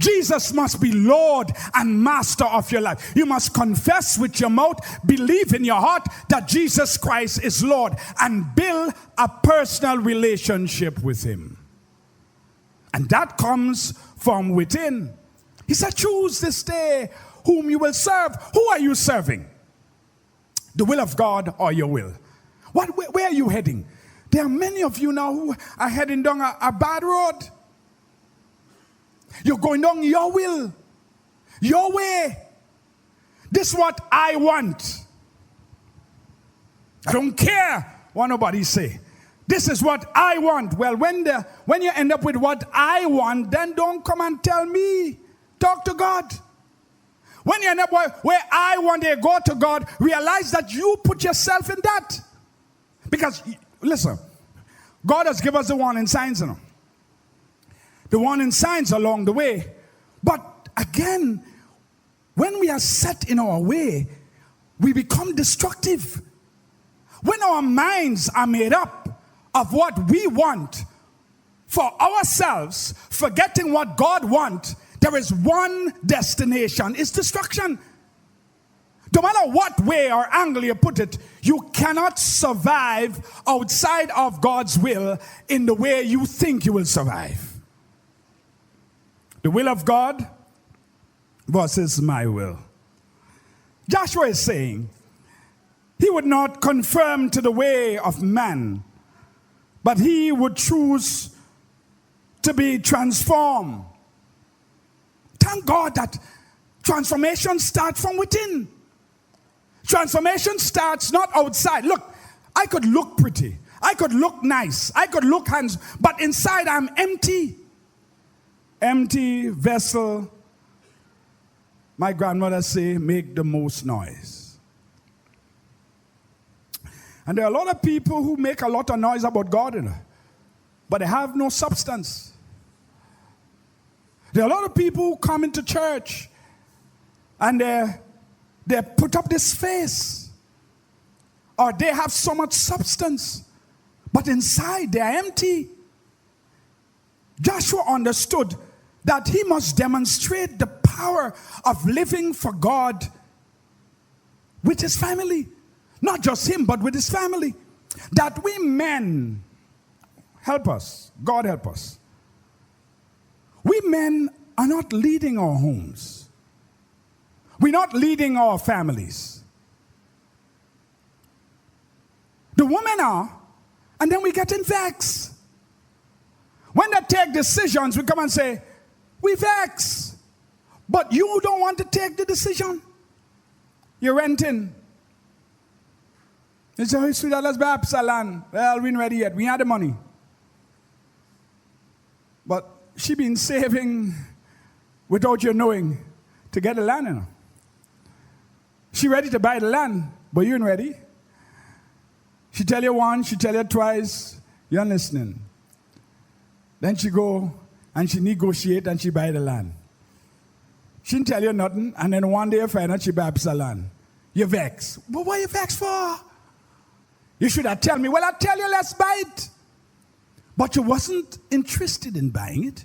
Jesus must be Lord and Master of your life. You must confess with your mouth, believe in your heart that Jesus Christ is Lord, and build a personal relationship with Him. And that comes from within. He said, choose this day whom you will serve. Who are you serving? The will of God or your will? Where are you heading? There are many of you now who are heading down a bad road. You're going down your will, your way. This is what I want. I don't care what nobody say. This is what I want. Well, when you end up with what I want, then don't come and tell me. Talk to God. When you end up where I want to go to God, realize that you put yourself in that. Because, listen, God has given us the warning signs, you know. The warning signs along the way. But again, when we are set in our way, we become destructive. When our minds are made up of what we want for ourselves, forgetting what God wants, there is one destination, it's destruction. No matter what way or angle you put it, you cannot survive outside of God's will in the way you think you will survive. The will of God versus my will. Joshua is saying he would not conform to the way of man, but he would choose to be transformed. Thank God that transformation starts from within. Transformation starts not outside. Look, I could look pretty. I could look nice. I could look handsome. But inside I'm empty. Empty vessel. My grandmother say, make the most noise. And there are a lot of people who make a lot of noise about God, you know, but they have no substance. There are a lot of people who come into church and they put up this face, or they have so much substance, but inside they are empty. Joshua understood that he must demonstrate the power of living for God with his family. Not just him, but with his family. That we men, help us, God help us. We men are not leading our homes. We're not leading our families. The women are, and then we get in vex. When they take decisions, we come and say, we vex. But you don't want to take the decision. You're renting. You say, oh, sweetheart, let's buy a land. Well, we ain't ready yet. We had the money. But she been saving without you knowing to get the land, you know. She ready to buy the land, but you ain't ready. She tell you once, she tell you twice, you're listening. Then she go and she negotiate and she buy the land. She didn't tell you nothing, and then one day you find out she buy the land. You vex. But what you vex for? You should have tell me, well, I tell you, let's buy it. But you wasn't interested in buying it.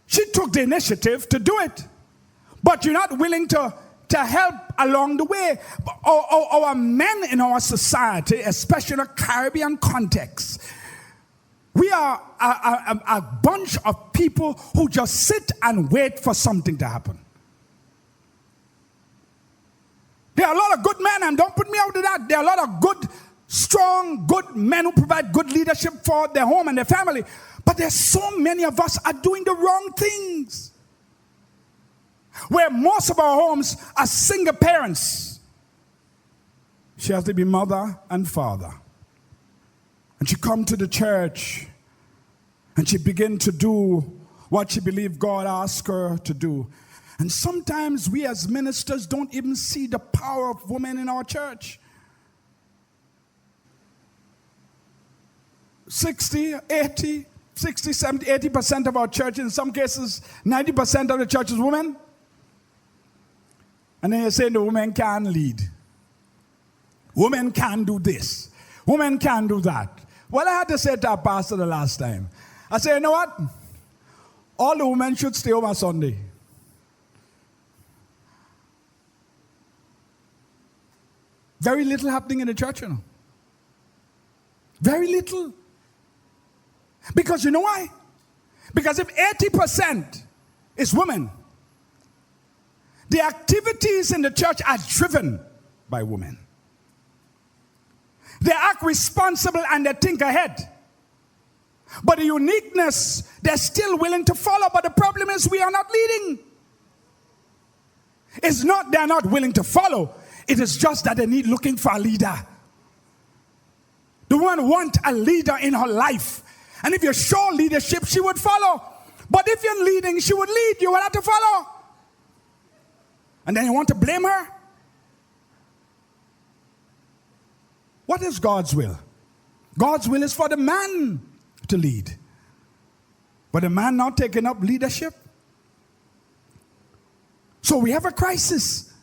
She took the initiative to do it. But you're not willing to help along the way. Our men in our society, especially in a Caribbean context, we are a bunch of people who just sit and wait for something to happen. There are a lot of good men, and don't put me out of that. There are a lot of good, strong, good men who provide good leadership for their home and their family. But there's so many of us are doing the wrong things. Where most of our homes are single parents. She has to be mother and father. And she come to the church and she begin to do what she believed God asked her to do. And sometimes we as ministers don't even see the power of women in our church. 60, 70, 80% of our church, in some cases 90% of the church is women. And then you're saying the women can't lead. Women can't do this. Women can't do that. Well, I had to say to our pastor the last time. I said, you know what? All the women should stay home on Sunday. Very little happening in the church, you know. Very little. Because you know why? Because if 80% is women, the activities in the church are driven by women. They act responsible and they think ahead. But the uniqueness, they're still willing to follow. But the problem is we are not leading. It's not they're not willing to follow. It is just that they need looking for a leader. The woman wants a leader in her life. And if you show leadership, she would follow. But if you're leading, she would lead. You will have to follow. And then you want to blame her? What is God's will? God's will is for the man to lead. But the man not taking up leadership. So we have a crisis.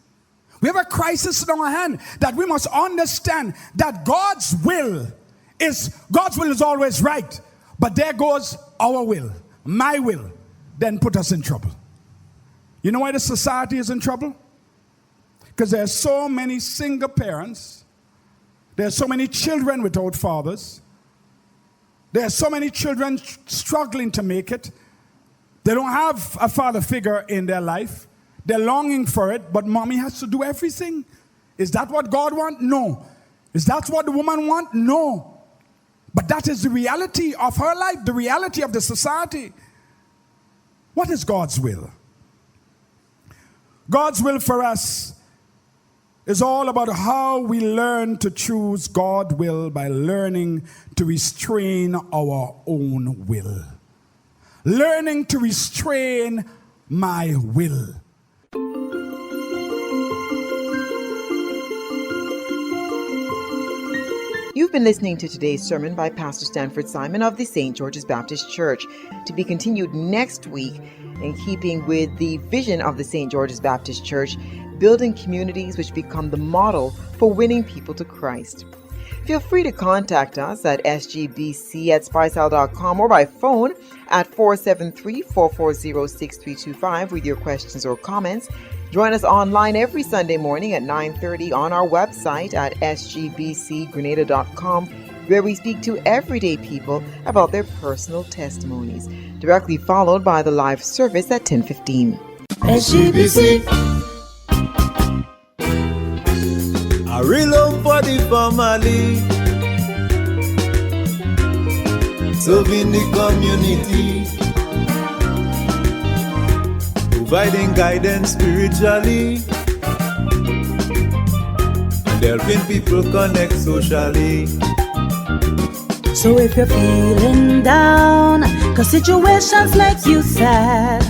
We have a crisis in our hand that we must understand that God's will is always right. But there goes our will, my will, then put us in trouble. You know why the society is in trouble? Because there are so many single parents. There are so many children without fathers. There are so many children struggling to make it. They don't have a father figure in their life. They're longing for it, but mommy has to do everything. Is that what God wants? No. Is that what the woman wants? No. But that is the reality of her life, the reality of the society. What is God's will? God's will for us is all about how we learn to choose God's will by learning to restrain our own will. Learning to restrain my will. You've been listening to today's sermon by Pastor Stanford Simon of the St. George's Baptist Church, to be continued next week in keeping with the vision of the St. George's Baptist Church, building communities which become the model for winning people to Christ. Feel free to contact us at sgbc@spiceout.com or by phone at 473-440-6325 with your questions or comments. Join us online every Sunday morning at 9:30 on our website at sgbcgrenada.com, where we speak to everyday people about their personal testimonies, directly followed by the live service at 10:15. SGBC. A real love for the family, serving the community, providing guidance spiritually, and helping people connect socially. So if you're feeling down, 'cause situations make you sad,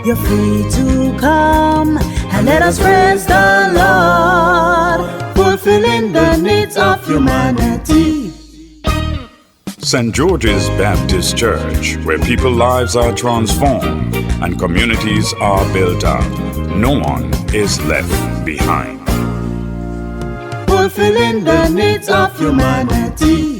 you're free to come and let us praise the Lord. Full fulfilling the needs of humanity. St. George's Baptist Church, where people's lives are transformed and communities are built up. No one is left behind. Fulfilling the needs of humanity.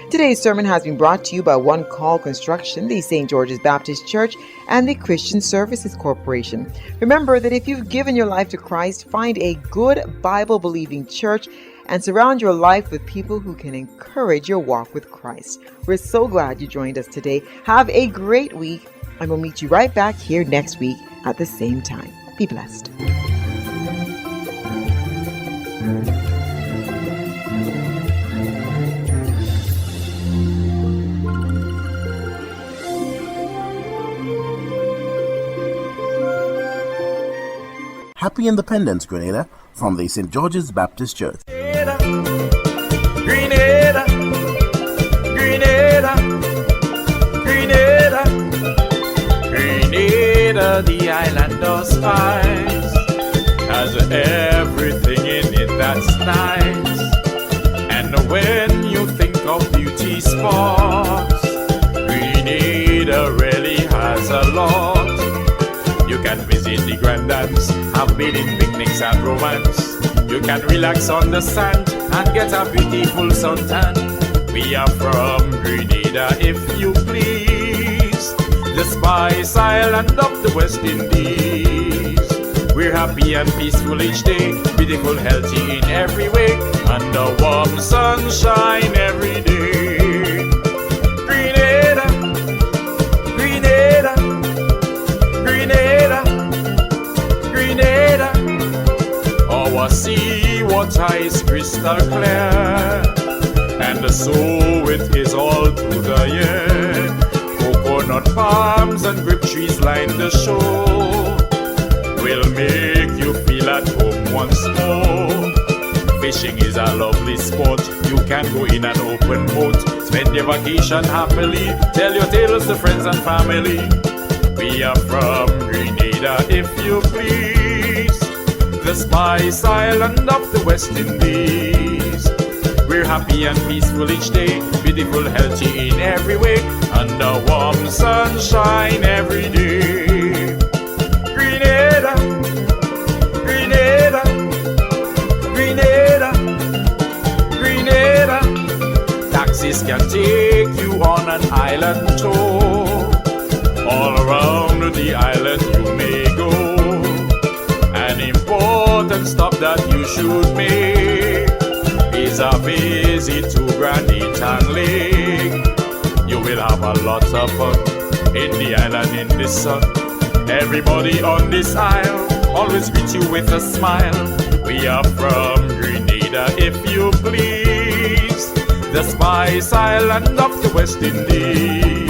Today's sermon has been brought to you by One Call Construction, the St. George's Baptist Church, and the Christian Services Corporation. Remember that if you've given your life to Christ, find a good Bible-believing church and surround your life with people who can encourage your walk with Christ. We're so glad you joined us today. Have a great week, and we'll meet you right back here next week at the same time. Be blessed. Happy Independence, Grenada, from the St. George's Baptist Church. Grenada, Grenada, Grenada, Grenada, the island of spice has everything in it that's nice. And when you think of beauty spots, Grenada really has a lot. You can visit the Grandans, have bathing picnics and romance. You can relax on the sand and get a beautiful suntan. We are from Grenada, if you please, the Spice Island of the West Indies. We're happy and peaceful each day, beautiful, healthy in every way, under warm sunshine every day. Grenada, Grenada, Grenada, Grenada. Our sea water is crystal clear, and so it is all through the year. Coconut palms and grape trees line the shore, will make you feel at home once more. Fishing is a lovely sport, you can go in an open boat, spend your vacation happily, tell your tales to friends and family. We are from Grenada, if you please, the Spice Island of the West Indies. We're happy and peaceful each day, beautiful, healthy in every way, under warm sunshine every day. Grenada, Grenada, Grenada, Grenada. Taxis can take you on an island tour. All around the island you may go. An important stop that you should make is a visit to Grand Eton Lake. You will have a lot of fun in the island in the sun. Everybody on this isle always greet you with a smile. We are from Grenada, if you please, the Spice Island of the West Indies.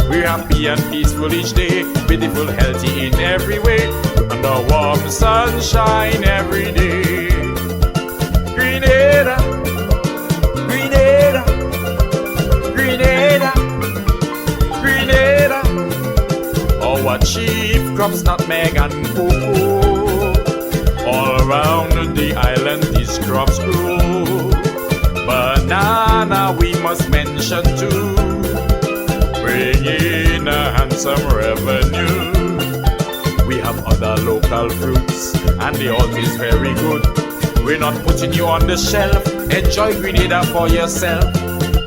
We're happy and peaceful each day, beautiful, healthy in every way, under warm sunshine every day. Grenada, Grenada, Grenada, Grenada. Our chief crops nutmeg and cocoa. All around the island these crops grow. Banana we must mention too, bring in a handsome revenue. We have other local fruits and they all taste very good. We're not putting you on the shelf, enjoy Grenada for yourself.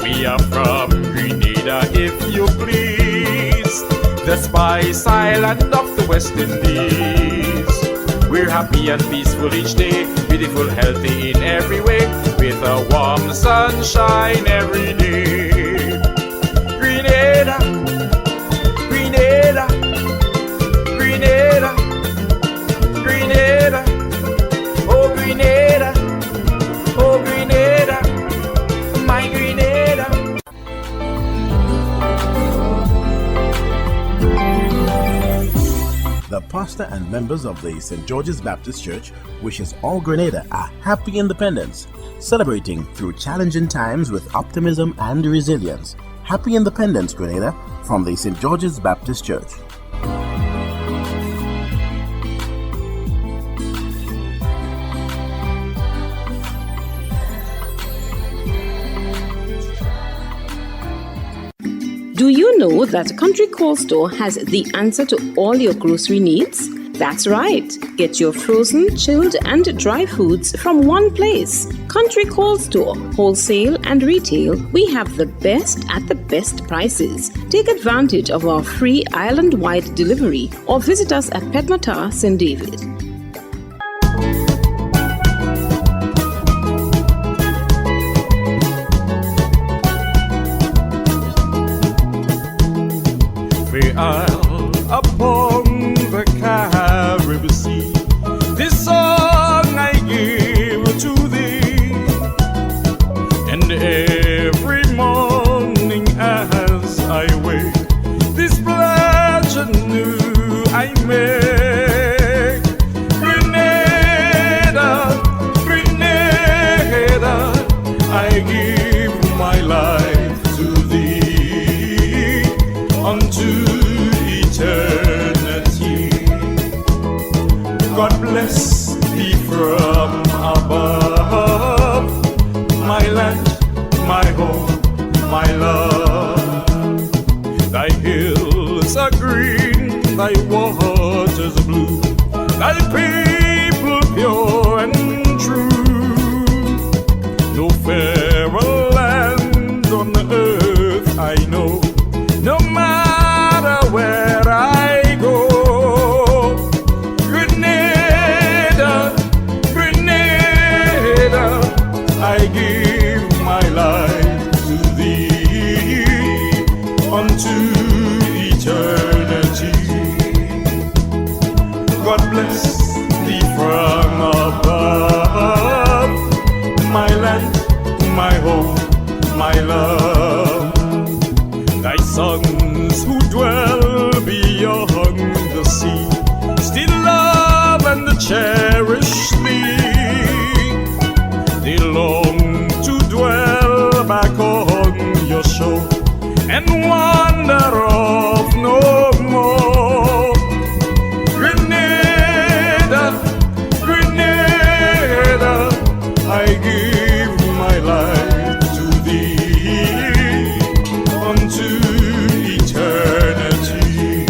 We are from Grenada, if you please, the Spice Island of the West Indies. We're happy and peaceful each day, beautiful, healthy in every way, with a warm sunshine every day. Grenada, Grenada, Grenada, Grenada, oh Grenada, oh Grenada, my Grenada. The pastor and members of the St. George's Baptist Church wishes all Grenada a happy independence, celebrating through challenging times with optimism and resilience. Happy Independence, Grenada, from the St. George's Baptist Church. Do you know that Country Cold Store has the answer to all your grocery needs? That's right. Get your frozen, chilled, and dry foods from one place. Country Cold Store, wholesale and retail. We have the best at the best prices. Take advantage of our free island-wide delivery or visit us at Petmata, St. David. Isle upon the Caribbean Sea. This song I give to thee, and every morning as I wake, this pledge anew I make. Grenada, Grenada, I give my life to thee unto eternity. God bless thee from above, my land, my home, my love. Thy hills are green, thy waters blue, thy people pure and true. No fairer land on earth I know, no matter where I go. Grenada, Grenada, I give my life to thee unto eternity. God bless thee from above, my land, my home, my love. Thy sons who dwell beyond the sea still love and cherish thee. They long to dwell back on your shore and wander off no more. Grenada, Grenada, I give my life to thee unto eternity.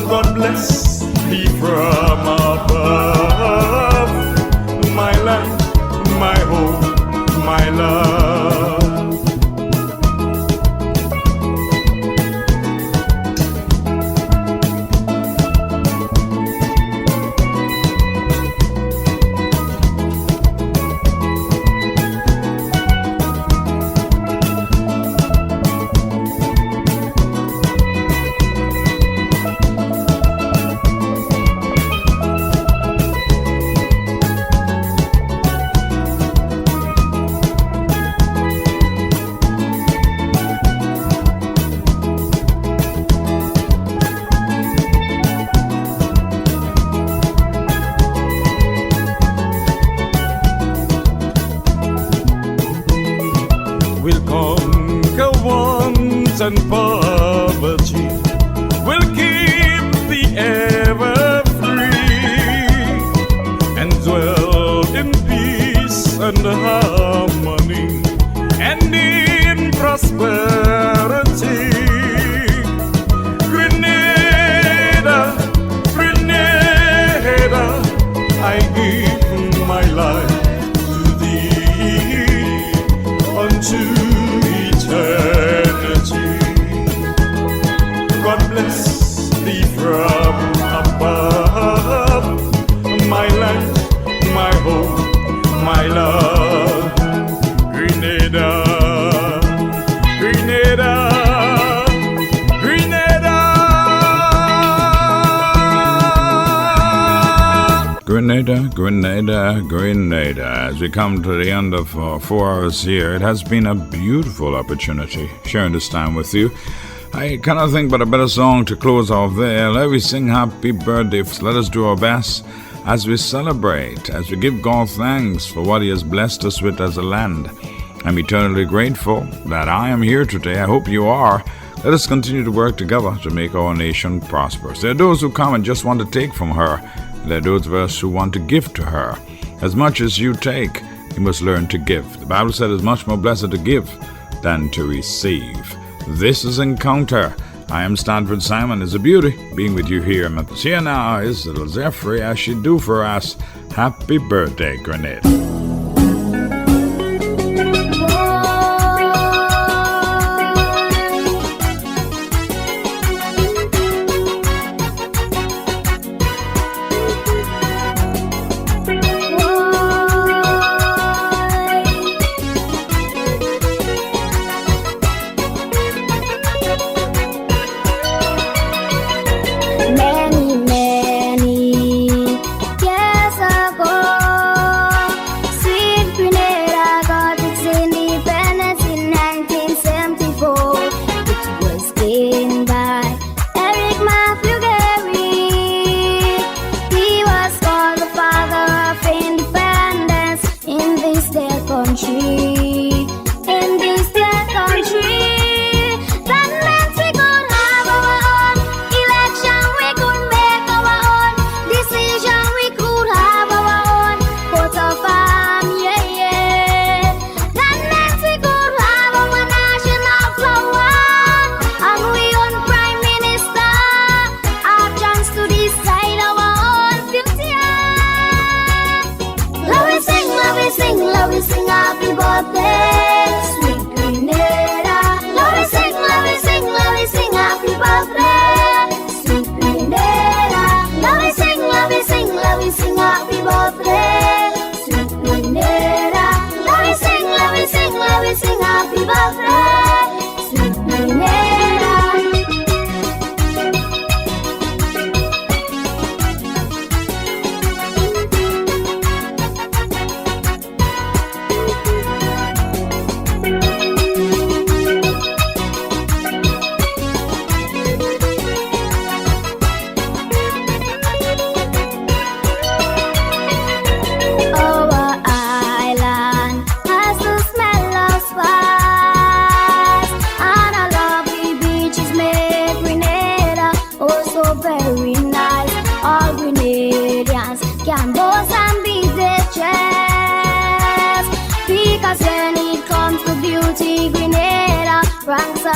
God bless thee from above, my land, my home, my love. We'll conquer want and poverty. We'll keep the ever free and dwell in peace and harmony and in prosperity. Grenada, Grenada, I give my life to thee unto eternity. God bless thee from above, my land, my home, my love. Grenada, Grenada, Grenada, Grenada, Grenada. As we come to the end of 4 hours here, it has been a beautiful opportunity sharing this time with you. I cannot think but a better song to close off there. Let us sing happy birthday. Let us do our best as we celebrate, as we give God thanks for what He has blessed us with as a land. I'm eternally grateful that I am here today. I hope you are. Let us continue to work together to make our nation prosperous. There are those who come and just want to take from her. There are those of us who want to give to her. As much as you take, you must learn to give. The Bible said it's much more blessed to give than to receive. This is Encounter. I am Stanford Simon. It's a beauty being with you here. And here now is little Zephyr as she do for us. Happy birthday, Grenada.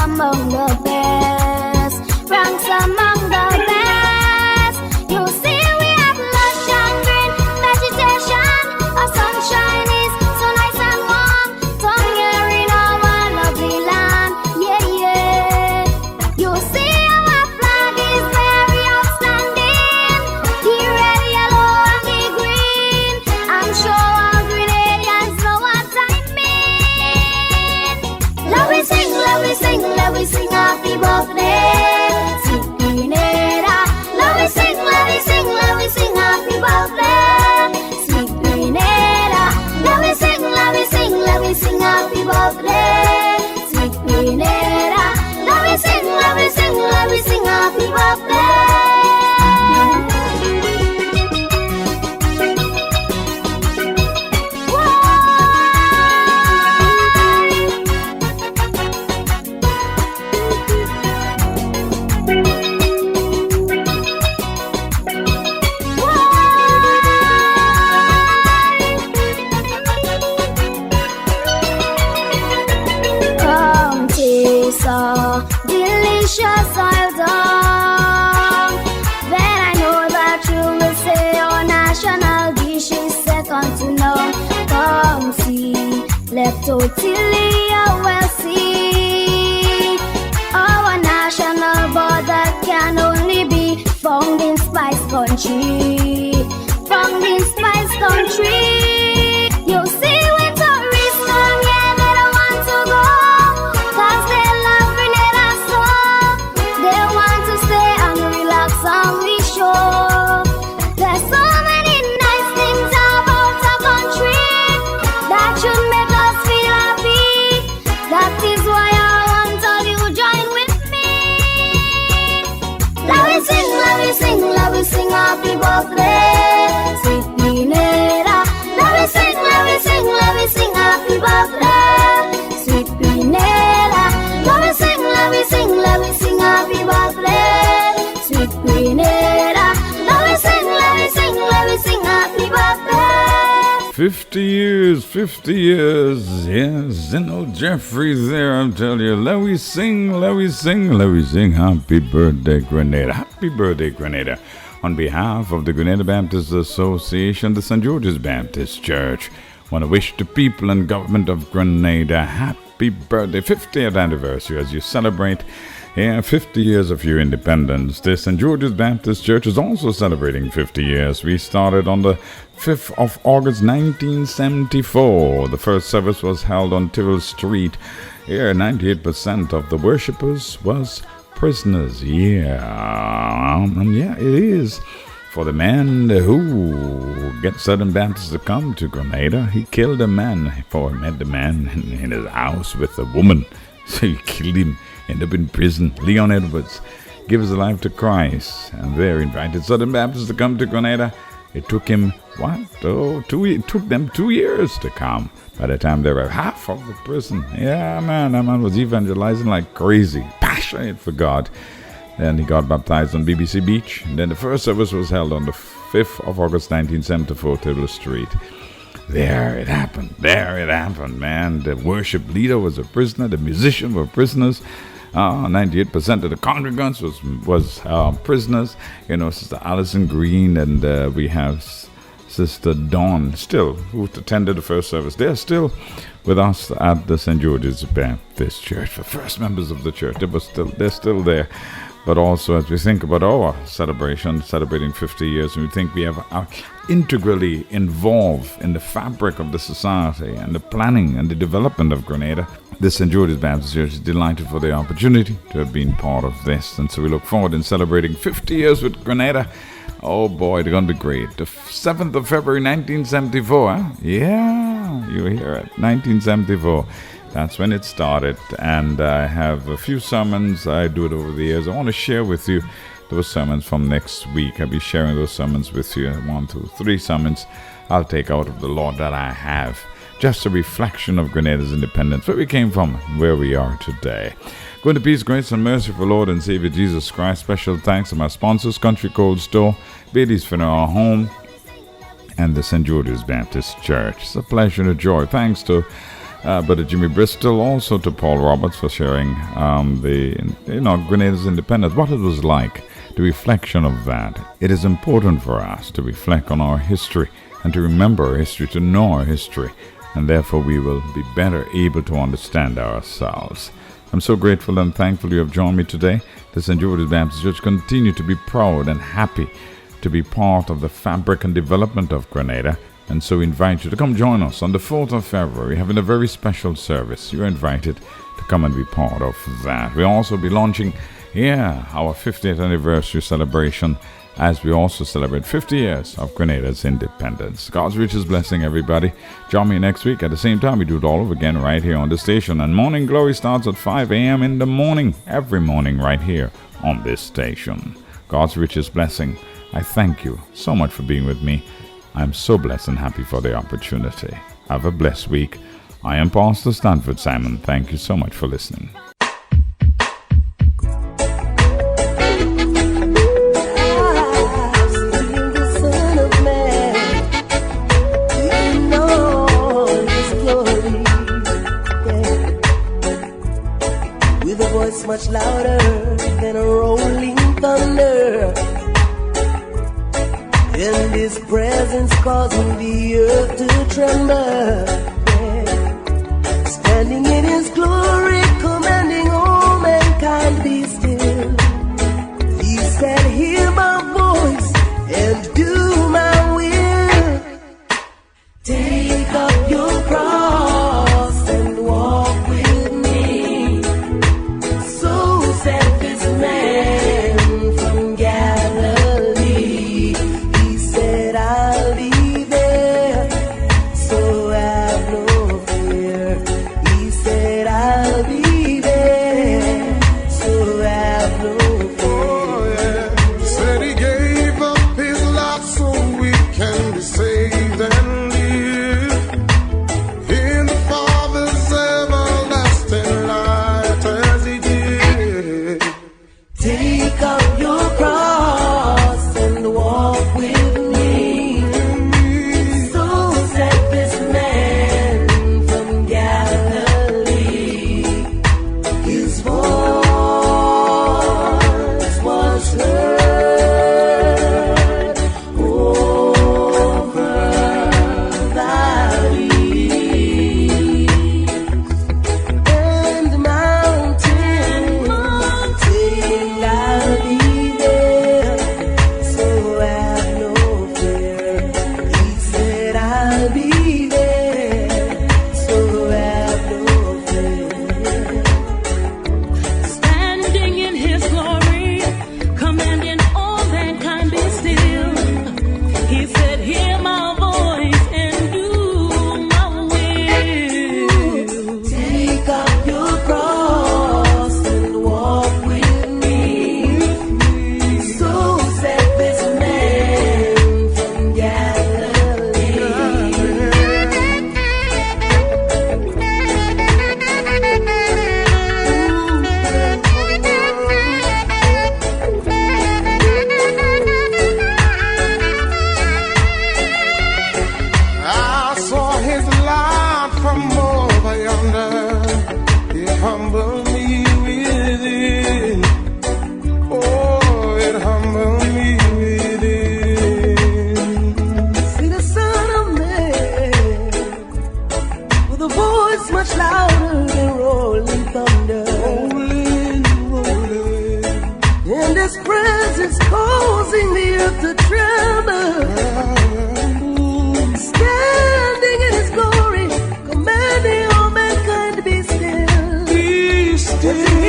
Among the best, ranks among the best. You see, we have lush and green vegetation. Our sunshine is so nice and warm. Down here in our lovely land, yeah, yeah. You see, our flag is very outstanding. The red, yellow, and the green. I'm sure our Grenadians know what I mean. Love we sing, love we sing. Let we sing happy birthday, sweet Grenada. Let we sing happy birthday, sweet Grenada. Let we sing happy birthday, sweet Grenada. Let we sing happy birthday. Delicious oil dog. Then I know that you will say our national dish is second to none. Come see, let tortilla well see. Our national border can only be found in Spice Country. Found in Spice Country. You see, we tourists come here, they don't want to go, 'cause they love Grenada so. They want to stay and relax on the shore. There's so many nice things about our country that should make us feel happy. That is why I want all you join with me. Let we sing happy birthday. 50 years, yes, Zeno Jeffrey there, I'll tell you. Let we sing, Happy Birthday, Grenada. Happy birthday, Grenada. On behalf of the Grenada Baptist Association, the St. George's Baptist Church, I want to wish the people and government of Grenada happy birthday, 50th anniversary as you celebrate 50 years of your independence. The St. George's Baptist Church is also celebrating 50 years. We started on the 5th of August 1974. The first service was held on Tyrrell Street. Here, 98% of the worshippers was prisoners. And it is. For the man who gets Southern Baptists to come to Grenada, he killed a man before he met the man in his house with a woman. So he killed him, ended up in prison. Leon Edwards gives his life to Christ, and there invited Southern Baptists to come to Grenada. It took him, it took them 2 years to come. By the time they were half of the prison. Yeah, man, that man was evangelizing like crazy, passionate for God. Then he got baptized on BBC Beach. And then the first service was held on the 5th of August 1974, Tyrrell Street. There it happened, man. The worship leader was a prisoner. The musicians were prisoners. 98% of the congregants was prisoners. You know, Sister Allison Green, and we have Sister Dawn, still, who attended the first service. They're still with us at the St. George's Baptist Church. The first members of the church, they're still there. But also, as we think about our celebration, celebrating 50 years, and we think we have integrally involved in the fabric of the society and the planning and the development of Grenada, the St. George's Baptist Church is delighted for the opportunity to have been part of this. And so we look forward in celebrating 50 years with Grenada. Oh boy, they're going to be great. The 7th of February 1974, huh? Yeah, you hear it, 1974. That's when it started, and I have a few sermons. I do it over the years. I want to share with you those sermons from next week. I'll be sharing those sermons with you. 1, 2, 3 sermons I'll take out of the Lord that I have. Just a reflection of Grenada's independence, where we came from, where we are today. Go into peace, grace, and mercy for Lord and Savior Jesus Christ. Special thanks to my sponsors, Country Cold Store, Bailey's Funeral Home, and the St. George's Baptist Church. It's a pleasure and a joy. Thanks to Brother Jimmy Bristol, also to Paul Roberts for sharing Grenada's independence, what it was like, the reflection of that. It is important for us to reflect on our history and to remember our history, to know our history, and therefore we will be better able to understand ourselves. I'm so grateful and thankful you have joined me today. The St. George's Baptist Church continue to be proud and happy to be part of the fabric and development of Grenada. And so we invite you to come join us on the 4th of February, having a very special service. You're invited to come and be part of that. We'll also be launching, our 50th anniversary celebration as we also celebrate 50 years of Grenada's independence. God's richest blessing, everybody. Join me next week at the same time. We do it all over again right here on the station. And Morning Glory starts at 5 a.m. in the morning, every morning right here on this station. God's richest blessing. I thank you so much for being with me. I'm so blessed and happy for the opportunity. Have a blessed week. I am Pastor Stanford Simon. Thank you so much for listening. With a voice much louder than a rolling thunder, and His presence causing the earth to tremble. Yeah. Standing in His glory, commanding all mankind be still. He said, hear my voice and do my will. Take up your cross and walk with me. So said this man from Galilee. I'll be there, so have no fear. He said, is causing the earth to tremble. Standing in his glory, commanding all mankind to be still. Be still.